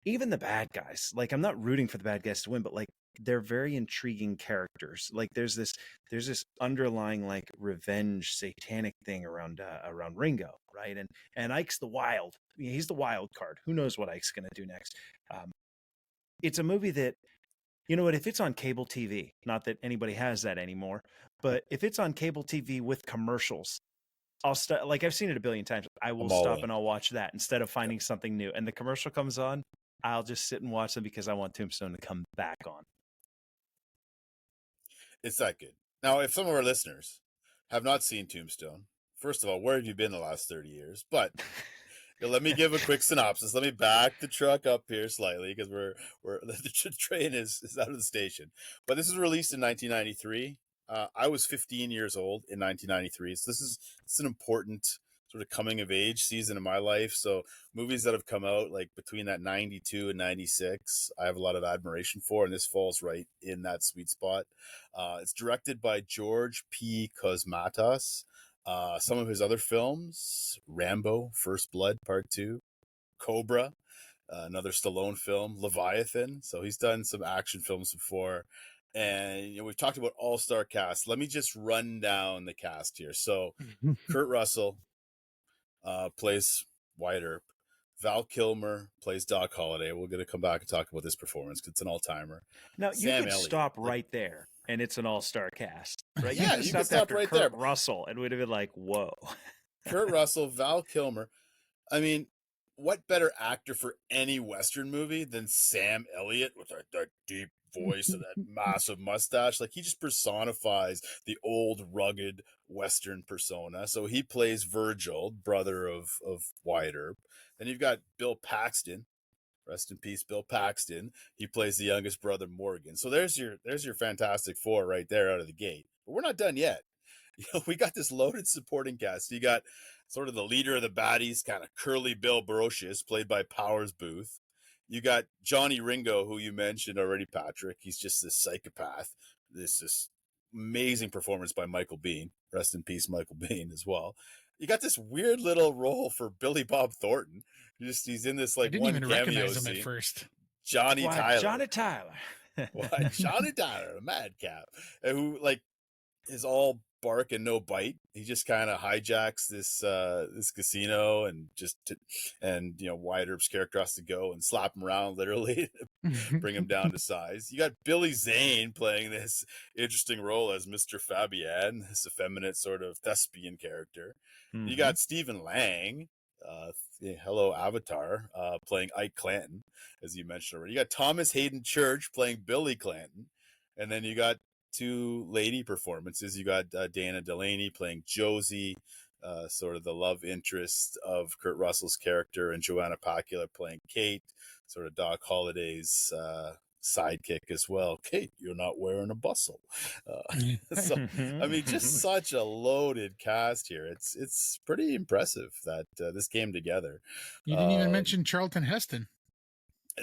Even the bad guys, like, I'm not rooting for the bad guys to win, but, like, they're very intriguing characters. Like, there's this underlying, like, revenge satanic thing around Ringo, right? And Ike's the wild. He's the wild card. Who knows what Ike's going to do next? It's a movie that, you know what, if it's on cable TV, not that anybody has that anymore, but if it's on cable TV with commercials, I'll start. Like, I've seen it a billion times. I will stop and I'll watch that instead of finding something new. And the commercial comes on, I'll just sit and watch them because I want Tombstone to come back on. It's that good. Now, if some of our listeners have not seen Tombstone, first of all, where have you been the last 30 years? But let me give a quick synopsis. Let me back the truck up here slightly, because the train is out of the station. But this was released in 1993. I was 15 years old in 1993. So it's an important sort of coming of age season in my life. So movies that have come out like between that 92 and 96, I have a lot of admiration for, and this falls right in that sweet spot. It's directed by George P. Cosmatos. Some of his other films: Rambo, First Blood Part 2, Cobra, another Stallone film, Leviathan. So he's done some action films before. And we've talked about all-star cast. Let me just run down the cast here. So Kurt Russell plays Wyatt Earp. Val Kilmer plays Doc Holliday. We're going to come back and talk about this performance because it's an all-timer. Now, you could stop right there, and it's an all-star cast, right? Yeah, you could stop right there. Russell, and we'd have been like, whoa. Kurt Russell, Val Kilmer. I mean, what better actor for any Western movie than Sam Elliott with that deep voice and that massive mustache? Like, he just personifies the old, rugged Western persona. So he plays Virgil, brother of Wyatt Earp. Then you've got Bill Paxton. Rest in peace, Bill Paxton. He plays the youngest brother, Morgan. So there's your Fantastic Four right there out of the gate. But we're not done yet. We got this loaded supporting cast. You got sort of the leader of the baddies, kind of curly Bill Brocious, played by Powers Booth. You got Johnny Ringo, who you mentioned already, Patrick. He's just this psychopath. This amazing performance by Michael Biehn. Rest in peace, Michael Biehn, as well. You got this weird little role for Billy Bob Thornton. He's in this like one cameo recognize him scene. At first. Johnny Tyler. Johnny Tyler. Johnny Tyler, a madcap, who like is all bark and no bite. He just kind of hijacks this casino and Wyatt Earp's character has to go and slap him around literally, bring him down to size. You got Billy Zane playing this interesting role as Mr. Fabian, this effeminate sort of thespian character. Mm-hmm. You got Stephen Lang, hello Avatar, playing Ike Clanton, as you mentioned already. You got Thomas Hayden Church playing Billy Clanton, and then you got two lady performances. You got Dana Delaney playing Josie, sort of the love interest of Kurt Russell's character, and Joanna Pacula playing Kate, sort of Doc Holliday's sidekick as well. Kate, you're not wearing a bustle. So, I mean, just such a loaded cast here. It's pretty impressive that this came together. You didn't even mention Charlton Heston.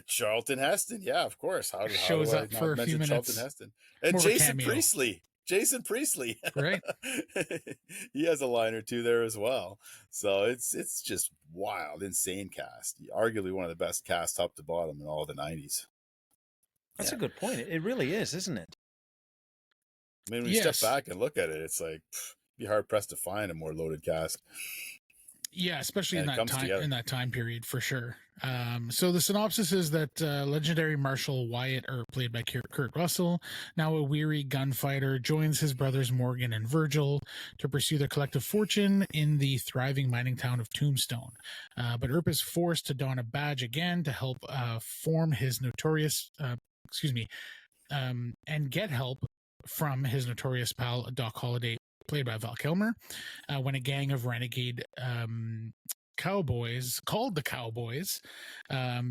Charlton Heston, yeah, of course. How shows do I up for a few minutes. Charlton Heston and Jason Priestley, right? He has a line or two there as well. So it's just wild, insane cast. Arguably one of the best casts top to bottom in all the 90s. That's a good point. It really is, isn't it? I mean, when you step back and look at it, it's like be hard pressed to find a more loaded cast. Yeah, especially in that time period, for sure. So the synopsis is that legendary Marshal Wyatt Earp, played by Kurt Russell, now a weary gunfighter, joins his brothers Morgan and Virgil to pursue their collective fortune in the thriving mining town of Tombstone. But Earp is forced to don a badge again to help form his notorious, and get help from his notorious pal Doc Holliday, played by Val Kilmer, when a gang of renegade cowboys, called the Cowboys,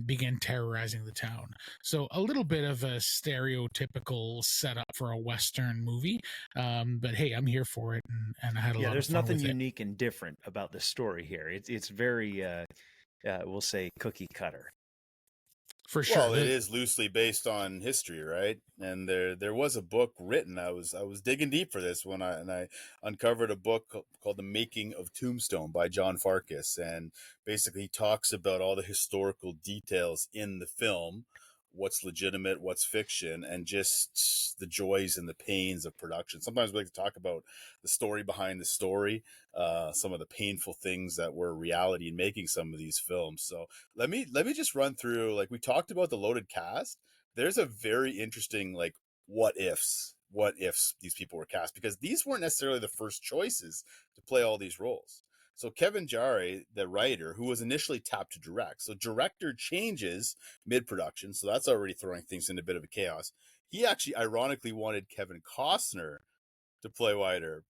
begin terrorizing the town. So a little bit of a stereotypical setup for a Western movie, but hey, I'm here for it, and I had a lot of fun with it. There's nothing unique and different about the story here. It's very, we'll say, cookie cutter. For sure. Well, it is loosely based on history, right? And there was a book written. I was digging deep for this when I uncovered a book called The Making of Tombstone by John Farkas, and basically he talks about all the historical details in the film, what's legitimate, what's fiction, and just the joys and the pains of production. Sometimes we like to talk about the story behind the story, some of the painful things that were reality in making some of these films. So let me just run through, like we talked about the loaded cast. There's a very interesting, like, what ifs these people were cast, because these weren't necessarily the first choices to play all these roles. So Kevin Jarre, the writer, who was initially tapped to direct, so director changes mid-production, so that's already throwing things into a bit of a chaos. He actually ironically wanted Kevin Costner to play Wyatt Earp,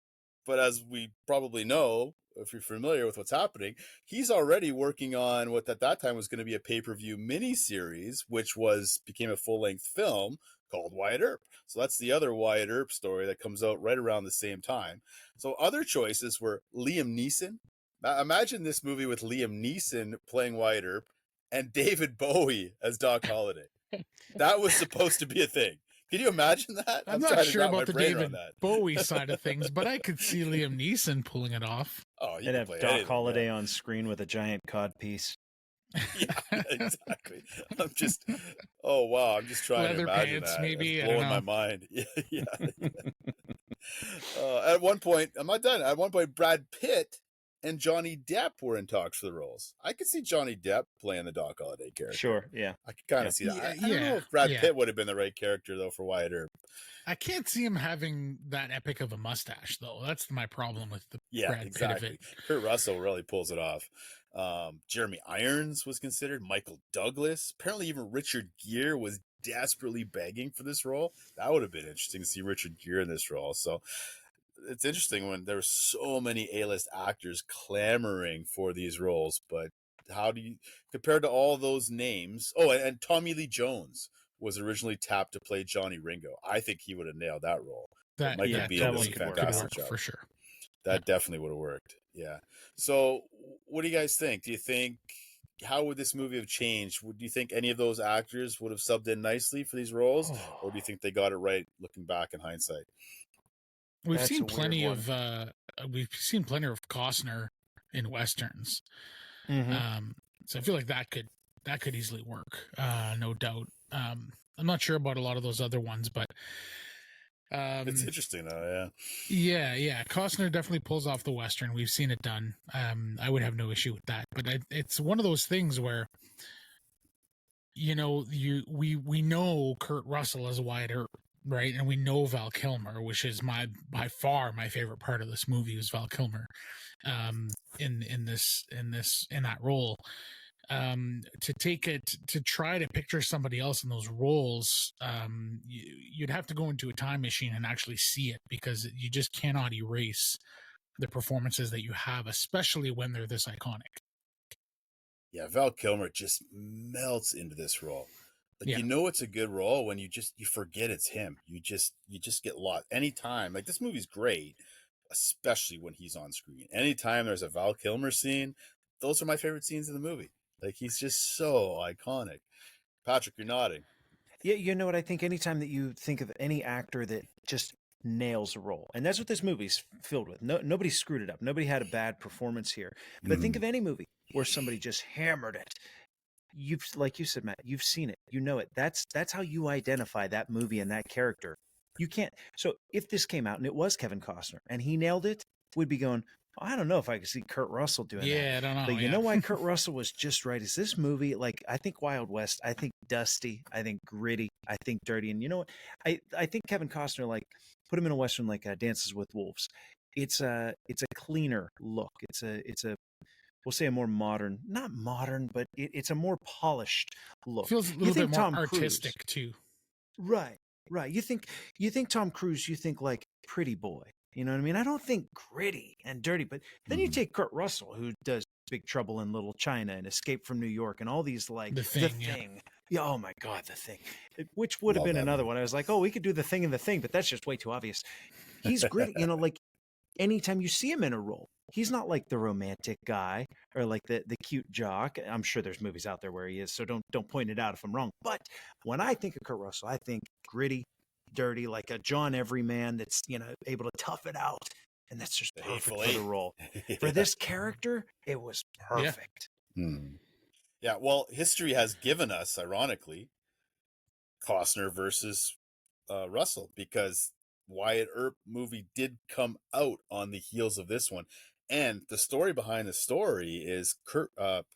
but as we probably know, if you're familiar with what's happening, he's already working on what at that time was going to be a pay-per-view miniseries, which became a full-length film called Wyatt Earp. So that's the other Wyatt Earp story that comes out right around the same time. So other choices were Liam Neeson. Imagine this movie with Liam Neeson playing Wyatt Earp and David Bowie as Doc Holliday. That was supposed to be a thing. Can you imagine that? I'm not sure about the David Bowie side of things, but I could see Liam Neeson pulling it off. Oh, you'd have Doc Holliday on screen with a giant codpiece. Yeah, exactly. I'm just trying leather to imagine pants, that. Maybe it's blowing my mind. Yeah. At one point, I'm not done. At one point, Brad Pitt and Johnny Depp were in talks for the roles. I could see Johnny Depp playing the Doc Holliday character. Sure, yeah. I could kind Yeah. of see that. I Yeah, don't know if Brad Pitt would have been the right character, though, for Wyatt Earp. I can't see him having that epic of a mustache, though. That's my problem with the Brad Pitt of it. Kurt Russell really pulls it off. Jeremy Irons was considered. Michael Douglas. Apparently, even Richard Gere was desperately begging for this role. That would have been interesting to see Richard Gere in this role. So it's interesting when there were so many A-list actors clamoring for these roles, but how do you, compared to all those names? Oh, and Tommy Lee Jones was originally tapped to play Johnny Ringo. I think he would have nailed that role. That Michael Biehn does a fantastic work job for sure. That definitely would have worked. Yeah. So what do you guys think? Do you think, how would this movie have changed? Do you think any of those actors would have subbed in nicely for these roles? Or do you think they got it right looking back in hindsight? We've seen plenty of Costner in Westerns. So I feel like that could easily work. No doubt. I'm not sure about a lot of those other ones, but it's interesting though. Yeah. Costner definitely pulls off the Western. We've seen it done. I would have no issue with that, but it's one of those things where, we know Kurt Russell as Wyatt Earp, right? And we know Val Kilmer, which is by far my favorite part of this movie, is Val Kilmer, in that role. To try to picture somebody else in those roles, you'd have to go into a time machine and actually see it, because you just cannot erase the performances that you have, especially when they're this iconic. Yeah, Val Kilmer just melts into this role. It's a good role when you forget it's him. You just get lost. Anytime, like, this movie's great, especially when he's on screen. Anytime there's a Val Kilmer scene, those are my favorite scenes in the movie. Like, he's just so iconic. Patrick, you're nodding. Yeah, you know what? I think anytime that you think of any actor that just nails a role, and that's what this movie's filled with. Nobody screwed it up. Nobody had a bad performance here. But think of any movie where somebody just hammered it. Like you said, Matt, you've seen it. You know it. That's how you identify that movie and that character. You can't. So if this came out and it was Kevin Costner and he nailed it, we'd be going, I don't know if I could see Kurt Russell doing that. Yeah, I don't know. But you know why Kurt Russell was just right? Is this movie, like, I think Wild West, I think dusty, I think gritty, I think dirty. And you know what? I think Kevin Costner, like, put him in a Western like Dances with Wolves. It's a cleaner look. It's a we'll say a more modern, not modern, but it's a more polished look. Feels a little bit more Tom artistic Cruise, too. Right. You think Tom Cruise, you think like Pretty Boy. You know what I mean? I don't think gritty and dirty, but then you take Kurt Russell, who does Big Trouble in Little China and Escape from New York and all these, like, The Thing. Yeah, oh my God, The Thing. Which would have been another one. I was like, oh, we could do The Thing and The Thing, but that's just way too obvious. He's gritty, like, anytime you see him in a role, he's not like the romantic guy or like the cute jock. I'm sure there's movies out there where he is, so don't point it out if I'm wrong. But when I think of Kurt Russell, I think gritty, dirty, like a John Everyman that's, able to tough it out. And that's just perfect for the role. Yeah. For this character, it was perfect. Yeah, well, history has given us, ironically, Costner versus Russell, because Wyatt Earp movie did come out on the heels of this one. And the story behind the story is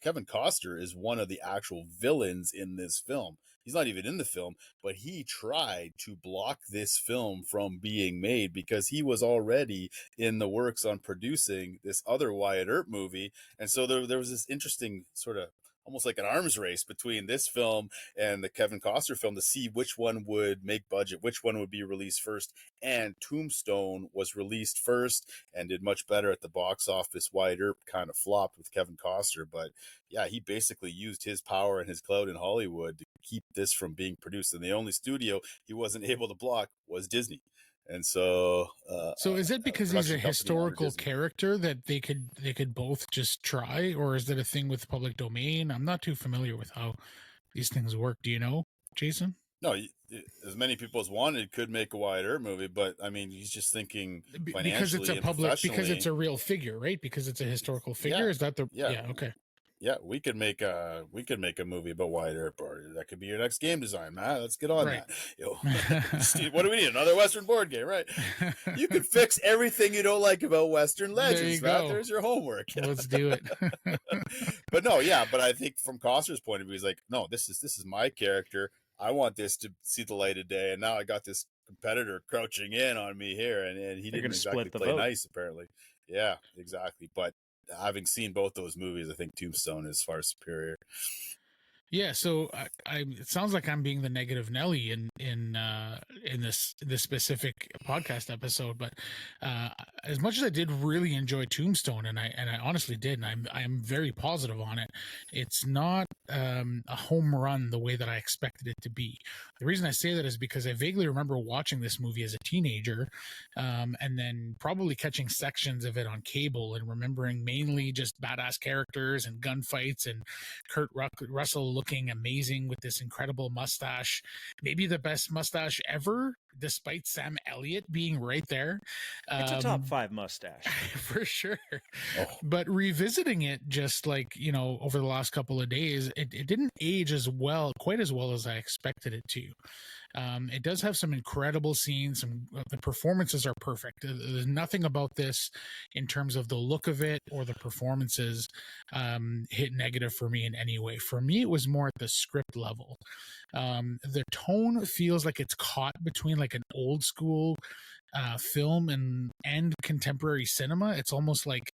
Kevin Costner is one of the actual villains in this film. He's not even in the film, but he tried to block this film from being made because he was already in the works on producing this other Wyatt Earp movie. And so there was this interesting sort of almost like an arms race between this film and the Kevin Costner film to see which one would make budget, which one would be released first. And Tombstone was released first and did much better at the box office. Wyatt Earp kind of flopped with Kevin Costner, but yeah, he basically used his power and his clout in Hollywood to keep this from being produced. And the only studio he wasn't able to block was Disney. And so is it because he's a historical character that they could both just try, or is that a thing with public domain? I'm not too familiar with how these things work. Do you know, Jason? No, as many people as wanted could make a Wyatt Earp movie, but I mean, he's just thinking financially because it's a public, because it's a real figure, right? Because it's a historical figure. Yeah. Is that the okay? Yeah, we could make a movie about Wyatt Earp, or that could be your next game design, Matt. Let's get on Right. that. Steve, what do we need? Another Western board game, right? You can fix everything you don't like about Western legends, There you Matt. go. There's your homework. Let's do it. But no, yeah, but I think from Costner's point of view, he's like, no, this is my character. I want this to see the light of day, and now I got this competitor crouching in on me here, and he They're didn't gonna exactly split the play vote. nice, apparently. Yeah, exactly. But having seen both those movies, I think Tombstone is far superior. Yeah, so it sounds like I'm being the negative Nelly in this specific podcast episode, but as much as I did really enjoy Tombstone, and I honestly did, and I'm very positive on it, it's not a home run the way that I expected it to be. The reason I say that is because I vaguely remember watching this movie as a teenager, and then probably catching sections of it on cable and remembering mainly just badass characters and gunfights and Kurt Russell looking amazing with this incredible mustache, maybe the best mustache ever, despite Sam Elliott being right there. It's a top 5 mustache. For sure. Oh. But revisiting it just like, over the last couple of days, it didn't age quite as well as I expected it to. It does have some incredible scenes. The performances are perfect. There's nothing about this in terms of the look of it or the performances hit negative for me in any way. For me, it was more at the script level. The tone feels like it's caught between like an old school film and contemporary cinema. It's almost like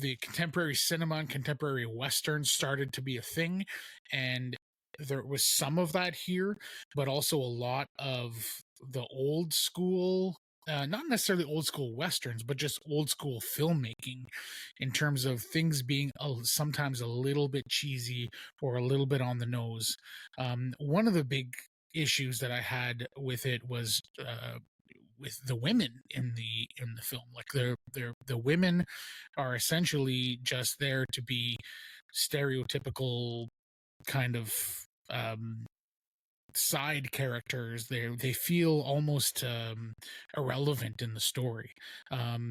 the contemporary cinema and contemporary Western started to be a thing, and there was some of that here, but also a lot of the old school, not necessarily old school Westerns, but just old school filmmaking in terms of things being sometimes a little bit cheesy or a little bit on the nose. One of the big issues that I had with it was with the women in the film. Like the women are essentially just there to be stereotypical kind of side characters. They feel almost irrelevant in the story.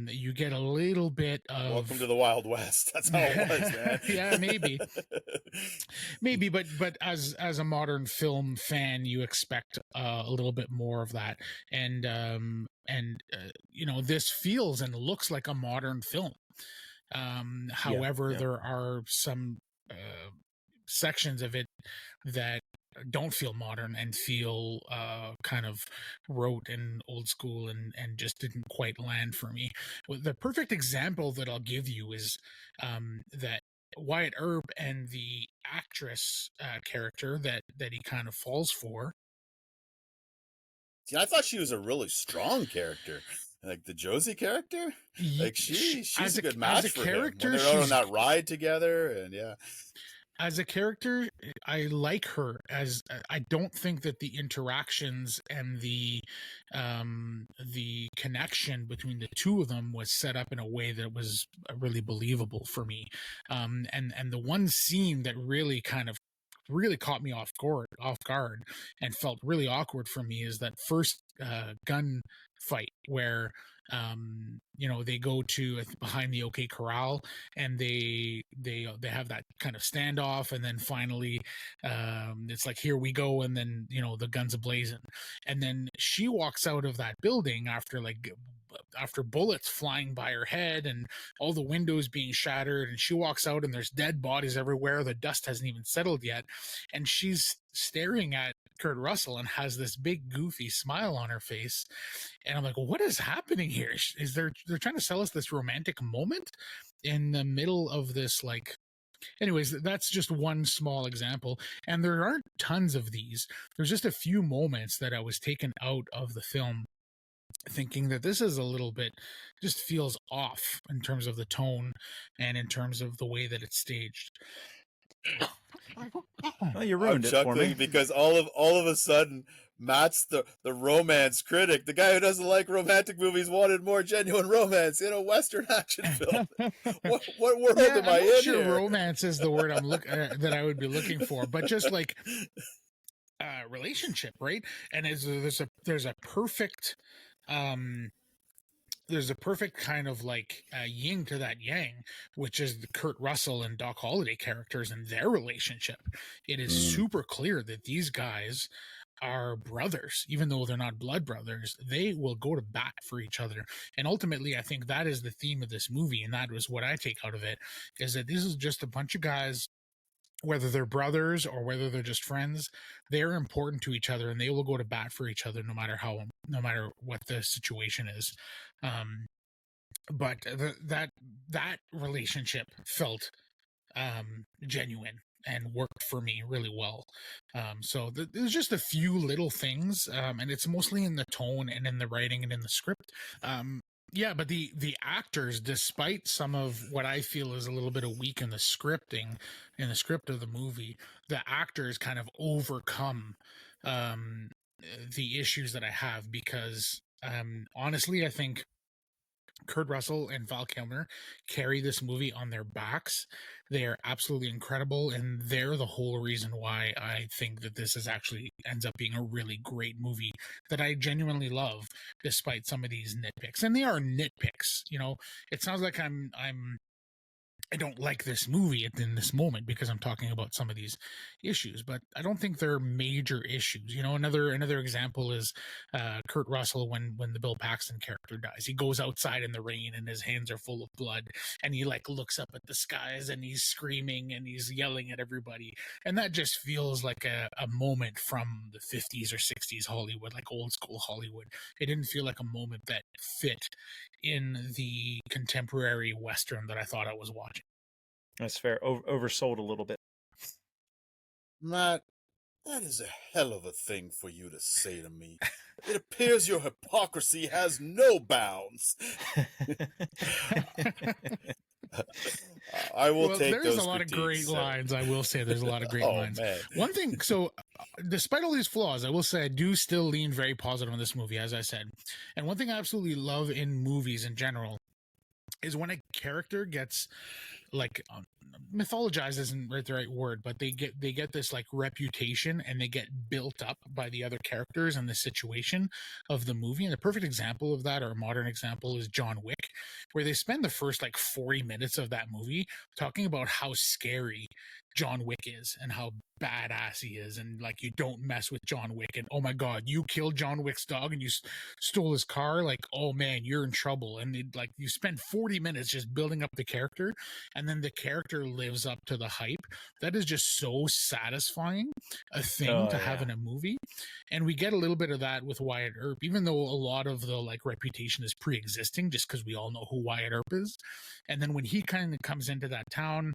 You get a little bit of Welcome to the Wild West. That's how it was, man. Yeah, maybe, but as a modern film fan, you expect a little bit more of that, and this feels and looks like a modern film. However, there are some sections of it that don't feel modern and feel kind of rote and old school and just didn't quite land for me. Well, the perfect example that I'll give you is that Wyatt Earp and the actress character that he kind of falls for. See, I thought she was a really strong character. Like the Josie character? Like she's a good match for him. When they're out on that ride together, and yeah. As a character, I like her. As I don't think that the interactions and the connection between the two of them was set up in a way that was really believable for me. And the one scene that really caught me off guard and felt really awkward for me is that first gun fight where they go to behind the OK Corral and they have that kind of standoff, and then finally it's like, here we go, and then the guns ablazing, and then she walks out of that building after bullets flying by her head and all the windows being shattered, and she walks out and there's dead bodies everywhere. The dust hasn't even settled yet, and she's staring at Kurt Russell and has this big goofy smile on her face, and I'm like, well, what is happening here? Is they're trying to sell us this romantic moment in the middle of this, like. Anyways, that's just one small example, and there aren't tons of these. There's just a few moments that I was taken out of the film thinking that this is a little bit, just feels off in terms of the tone and in terms of the way that it's staged. Well, you ruined it for me, because all of a sudden Matt's the romance critic, the guy who doesn't like romantic movies, wanted more genuine romance in a Western action film. what world am I in here? Romance is the word that I would be looking for, but just like relationship, right? And there's a perfect there's a perfect kind of like yin to that yang, which is the Kurt Russell and Doc Holliday characters and their relationship. It is super clear that these guys are brothers, even though they're not blood brothers. They will go to bat for each other, and ultimately I think that is the theme of this movie, and that was what I take out of it, is that this is just a bunch of guys, whether they're brothers or whether they're just friends, they're important to each other and they will go to bat for each other no matter what the situation is. But that relationship felt genuine and worked for me really well. So there's just a few little things, and it's mostly in the tone and in the writing and in the script. Yeah, but the actors, despite some of what I feel is a little bit of weak in the scripting, in the script of the movie, the actors kind of overcome the issues that I have, because honestly, I think Kurt Russell and Val Kilmer carry this movie on their backs. They are absolutely incredible, and they're the whole reason why I think that this is actually ends up being a really great movie that I genuinely love, despite some of these nitpicks. And they are nitpicks, you know. It sounds like I don't like this movie in this moment because I'm talking about some of these issues, but I don't think they're major issues. You know, another example is Kurt Russell when the Bill Paxton character dies. He goes outside in the rain and his hands are full of blood, and he like looks up at the skies and he's screaming and he's yelling at everybody, and that just feels like a moment from the 50s or 60s Hollywood, like old school Hollywood. It didn't feel like a moment that fit in the contemporary Western that I thought I was watching. That's fair. Oversold a little bit. Matt, that is a hell of a thing for you to say to me. It appears your hypocrisy has no bounds. I will take those. There's a lot of great lines. I will say there's a lot of great lines. Man. One thing, so despite all these flaws, I will say I do still lean very positive on this movie, as I said. And one thing I absolutely love in movies in general is when a character gets like mythologized isn't the right word, but they get this like reputation and they get built up by the other characters and the situation of the movie. And the perfect example of that, or a modern example, is John Wick, where they spend the first like 40 minutes of that movie talking about how scary John Wick is and how badass he is, and like you don't mess with John Wick, and oh my god, you killed John Wick's dog and you stole his car, like oh man, you're in trouble. And like you spend 40 minutes just building up the character, and then the character lives up to the hype. That is just so satisfying a thing to have in a movie. And we get a little bit of that with Wyatt Earp, even though a lot of the like reputation is pre-existing just because we all know who Wyatt Earp is. And then when he kind of comes into that town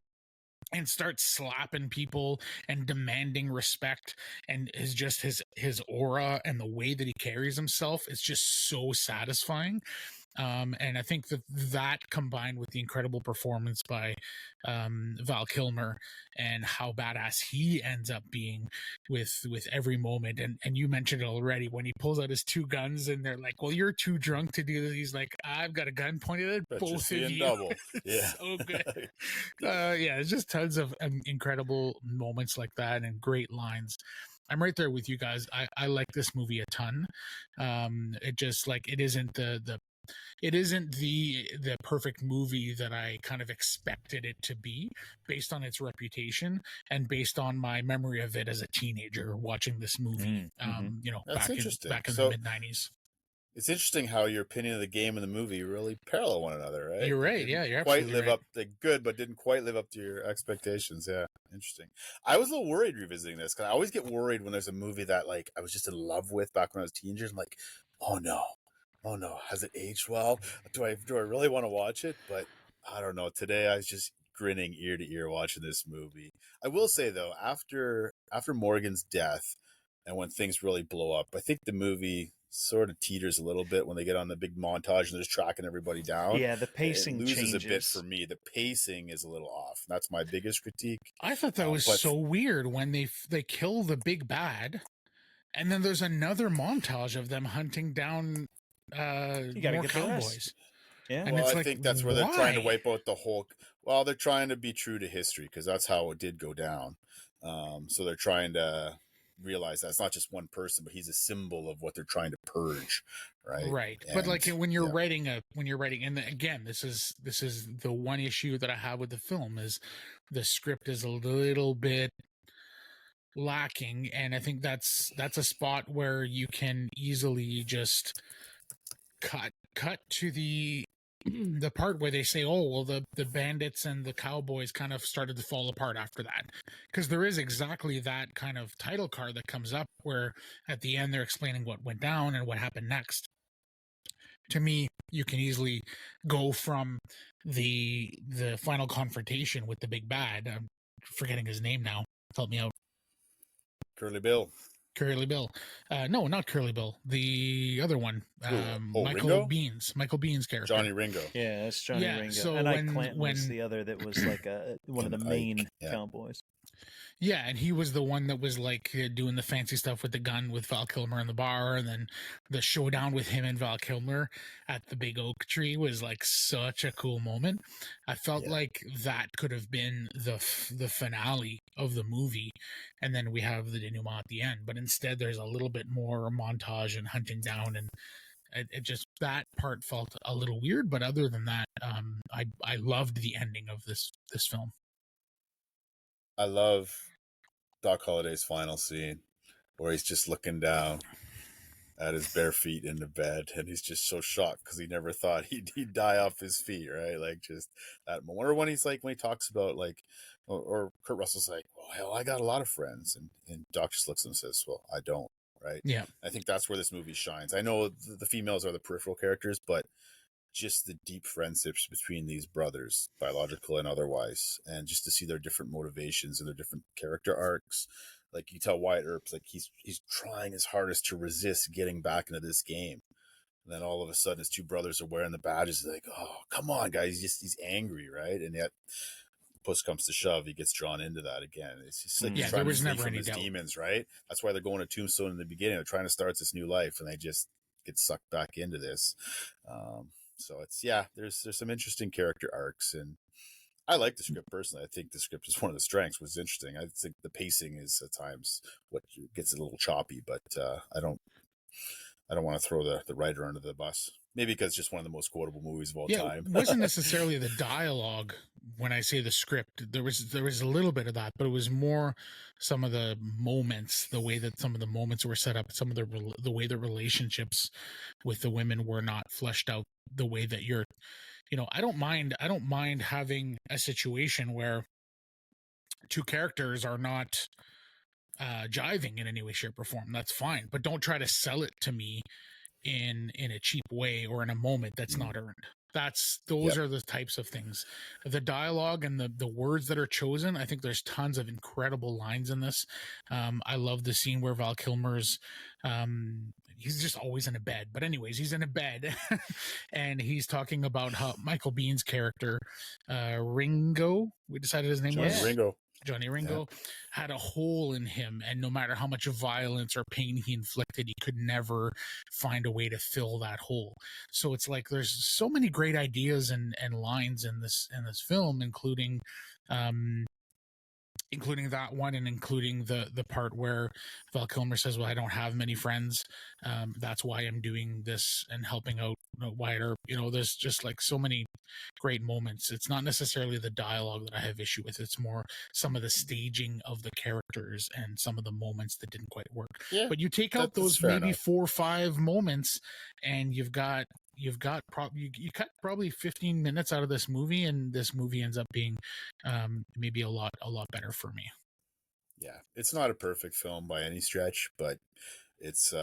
and starts slapping people and demanding respect, and is just his aura and the way that he carries himself is just so satisfying. And I think that combined with the incredible performance by Val Kilmer and how badass he ends up being with every moment. And you mentioned it already, when he pulls out his two guns and they're like, well, you're too drunk to do this. He's like, I've got a gun pointed at both of you. Double. Yeah. So good. Yeah, it's just tons of incredible moments like that and great lines. I'm right there with you guys. I like this movie a ton. It just like, it isn't the perfect movie that I kind of expected it to be, based on its reputation and based on my memory of it as a teenager watching this movie. You know, That's back in the mid 90s. It's interesting how your opinion of the game and the movie really parallel one another, right? You're right. Yeah, you're quite absolutely live right. up. They're good, but didn't quite live up to your expectations. Yeah, interesting. I was a little worried revisiting this because I always get worried when there's a movie that like I was just in love with back when I was a teenager. I'm like, oh no, has it aged well? Do I really want to watch it? But I don't know. Today I was just grinning ear to ear watching this movie. I will say though, after Morgan's death and when things really blow up, I think the movie sort of teeters a little bit when they get on the big montage and they're just tracking everybody down. Yeah, the pacing loses changes a bit for me. The pacing is a little off. That's my biggest critique. I thought that was so weird when they kill the big bad, and then there's another montage of them hunting down more cowboys. Yeah, and well, it's I like, think that's where they're trying to wipe out the whole. Well, they're trying to be true to history because that's how it did go down. So they're trying to realize that it's not just one person, but he's a symbol of what they're trying to purge, right? Right. But like when you're writing and again, this is the one issue that I have with the film is the script is a little bit lacking, and I think that's a spot where you can easily just cut to the part where they say, oh, well, the bandits and the cowboys kind of started to fall apart after that. Because there is exactly that kind of title card that comes up where at the end they're explaining what went down and what happened next. To me, you can easily go from the final confrontation with the big bad. I'm forgetting his name now. Help me out. Curly Bill. No, not Curly Bill. The other one. Michael Ringo? Bean's character. Johnny Ringo. Yeah, it's Johnny Ringo. So and Ike Clanton was the other that was like one of the main yeah. cowboys. Yeah, and he was the one that was like doing the fancy stuff with the gun with Val Kilmer in the bar, and then the showdown with him and Val Kilmer at the big oak tree was like such a cool moment. I felt like that could have been the finale of the movie, and then we have the denouement at the end. But instead, there's a little bit more montage and hunting down, and it just, that part felt a little weird. But other than that, I loved the ending of this film. I love Doc Holliday's final scene where he's just looking down at his bare feet in the bed, and he's just so shocked because he never thought he'd die off his feet, right? Like just that moment. Or when he's like, when he talks about like, or Kurt Russell's like, well, hell, I got a lot of friends, and Doc just looks at him and says, well, I don't, right? Yeah. I think that's where this movie shines. I know the females are the peripheral characters, but just the deep friendships between these brothers, biological and otherwise, and just to see their different motivations and their different character arcs. Like you tell Wyatt Earp, like he's trying his hardest to resist getting back into this game. And then all of a sudden his two brothers are wearing the badges. Like, oh, come on, guys. He's angry, right? And yet push comes to shove, he gets drawn into that again. It's just like he's trying to flee from his demons, right? That's why they're going to Tombstone in the beginning. They're trying to start this new life, and they just get sucked back into this. So it's, there's some interesting character arcs, and I like the script personally. I think the script is one of the strengths, which is interesting. I think the pacing is at times what gets a little choppy, but I don't want to throw the writer under the bus. Maybe because it's just one of the most quotable movies of all time. It wasn't necessarily the dialogue when I say the script. There was a little bit of that, but it was more some of the moments, the way that some of the moments were set up, some of the way the relationships with the women were not fleshed out the way that you're, I don't mind having a situation where two characters are not jiving in any way, shape, or form. That's fine, but don't try to sell it to me in a cheap way or in a moment that's not earned. Those are the types of things. The dialogue and the words that are chosen, I think there's tons of incredible lines in this. I love the scene where Val Kilmer's he's just always in a bed, but anyways, he's in a bed and he's talking about how Michael Bean's character, Ringo, we decided his name was Johnny Ringo, had a hole in him, and no matter how much violence or pain he inflicted, he could never find a way to fill that hole. So it's like there's so many great ideas and lines in this film, including that one, and including the part where Val Kilmer says, well, I don't have many friends. That's why I'm doing this and helping out Wyatt Earp. There's just like so many great moments. It's not necessarily the dialogue that I have issue with. It's more some of the staging of the characters and some of the moments that didn't quite work. Yeah, but you take out those maybe 4 or 5 moments, and you cut probably 15 minutes out of this movie, and this movie ends up being maybe a lot better for me. Yeah, it's not a perfect film by any stretch, but it's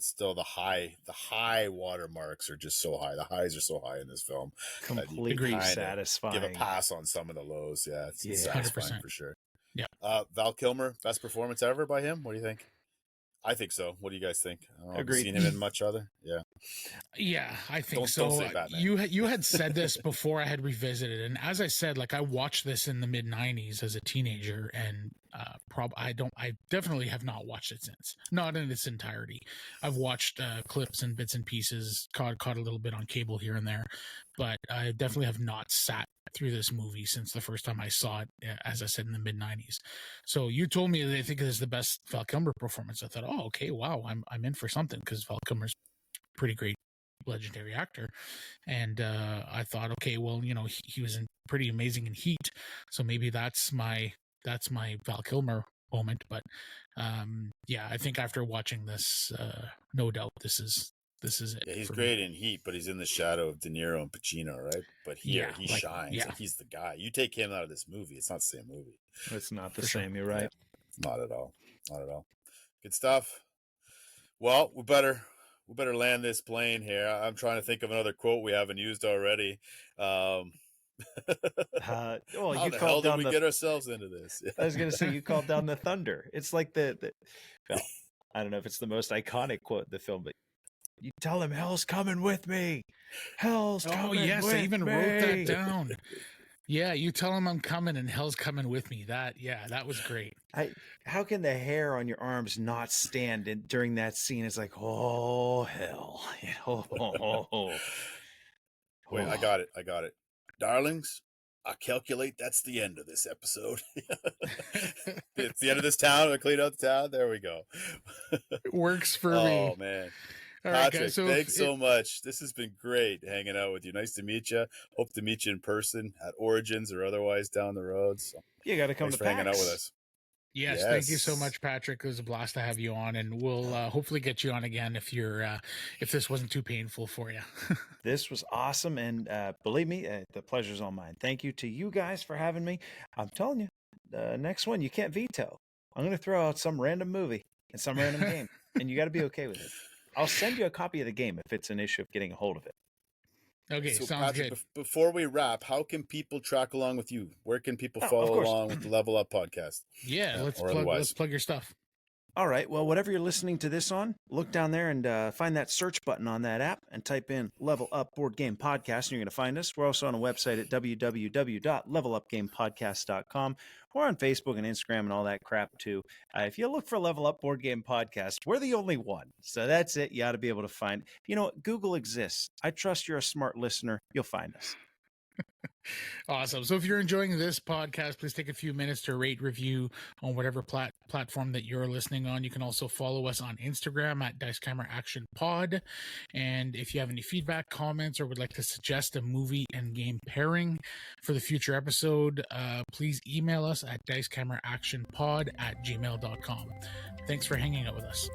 still the high watermarks are just so high. The highs are so high in this film. Completely satisfying. Give a pass on some of the lows. Yeah, it's satisfying 100%. For sure. Yeah. Val Kilmer, best performance ever by him. What do you think? I think so. What do you guys think? I don't know, Agreed. Seen him in much other? Yeah. Yeah, I think Don't so. say Batman. You had said this before I had revisited, and as I said, like I watched this in the mid '90s as a teenager, and I definitely have not watched it since, not in its entirety. I've watched clips and bits and pieces, caught a little bit on cable here and there, but I definitely have not sat through this movie since the first time I saw it, as I said, in the mid '90s. So you told me that I think it is the best Val Kilmer performance. I thought, oh, okay, wow, I'm in for something, because Val Kilmer's pretty great legendary actor. And I thought, okay, well, he was pretty amazing in Heat, so maybe that's my Val Kilmer moment. But yeah, I think after watching this, no doubt this is it. Yeah, he's for great me. in Heat, but he's in the shadow of De Niro and Pacino, right? But here he shines. Yeah. Like, he's the guy. You take him out of this movie, it's not the same movie. It's not the For same. sure. You're right. Yeah, not at all. Not at all. Good stuff. Well, we better land this plane here. I'm trying to think of another quote we haven't used already. Well, How you the hell called did down we the. get ourselves into this? I was gonna say you called down the thunder. It's like well, I don't know if it's the most iconic quote in the film, but you tell him hell's coming with me. Hell's coming. Oh yes, with I even me. wrote that down. Yeah, you tell him I'm coming and hell's coming with me. That was great. How can the hair on your arms not stand during that scene? It's like, oh hell. Wait, I got it. Darlings, I calculate that's the end of this episode. It's the end of this town. We clean out the town. There we go. It works for Oh, me. man. All right, Patrick, guys. So thanks so much. This has been great hanging out with you. Nice to meet you. Hope to meet you in person at Origins or otherwise down the road. So You got to come thanks to for hanging out PAX. with us. Yes, thank you so much, Patrick. It was a blast to have you on, and we'll hopefully get you on again if this wasn't too painful for you. This was awesome, and believe me, the pleasure's all mine. Thank you to you guys for having me. I'm telling you, the next one you can't veto. I'm going to throw out some random movie and some random game, and you got to be okay with it. I'll send you a copy of the game if it's an issue of getting a hold of it. Okay, So sounds Patrick, good. Before we wrap, how can people track along with you? Where can people follow along with the Level Up podcast? Yeah, let's plug your stuff. All right. Well, whatever you're listening to this on, look down there and find that search button on that app and type in Level Up Board Game Podcast, and you're going to find us. We're also on a website at www.levelupgamepodcast.com. We're on Facebook and Instagram and all that crap, too. If you look for Level Up Board Game Podcast, we're the only one. So that's it. You ought to be able to find. You know what? Google exists. I trust you're a smart listener. You'll find us. Awesome. So if you're enjoying this podcast, please take a few minutes to rate, review on whatever platform that you're listening on. You can also follow us on Instagram at Dice Camera Action Pod. And if you have any feedback, comments, or would like to suggest a movie and game pairing for the future episode, please email us at dicecameraactionpod@gmail.com. Thanks for hanging out with us.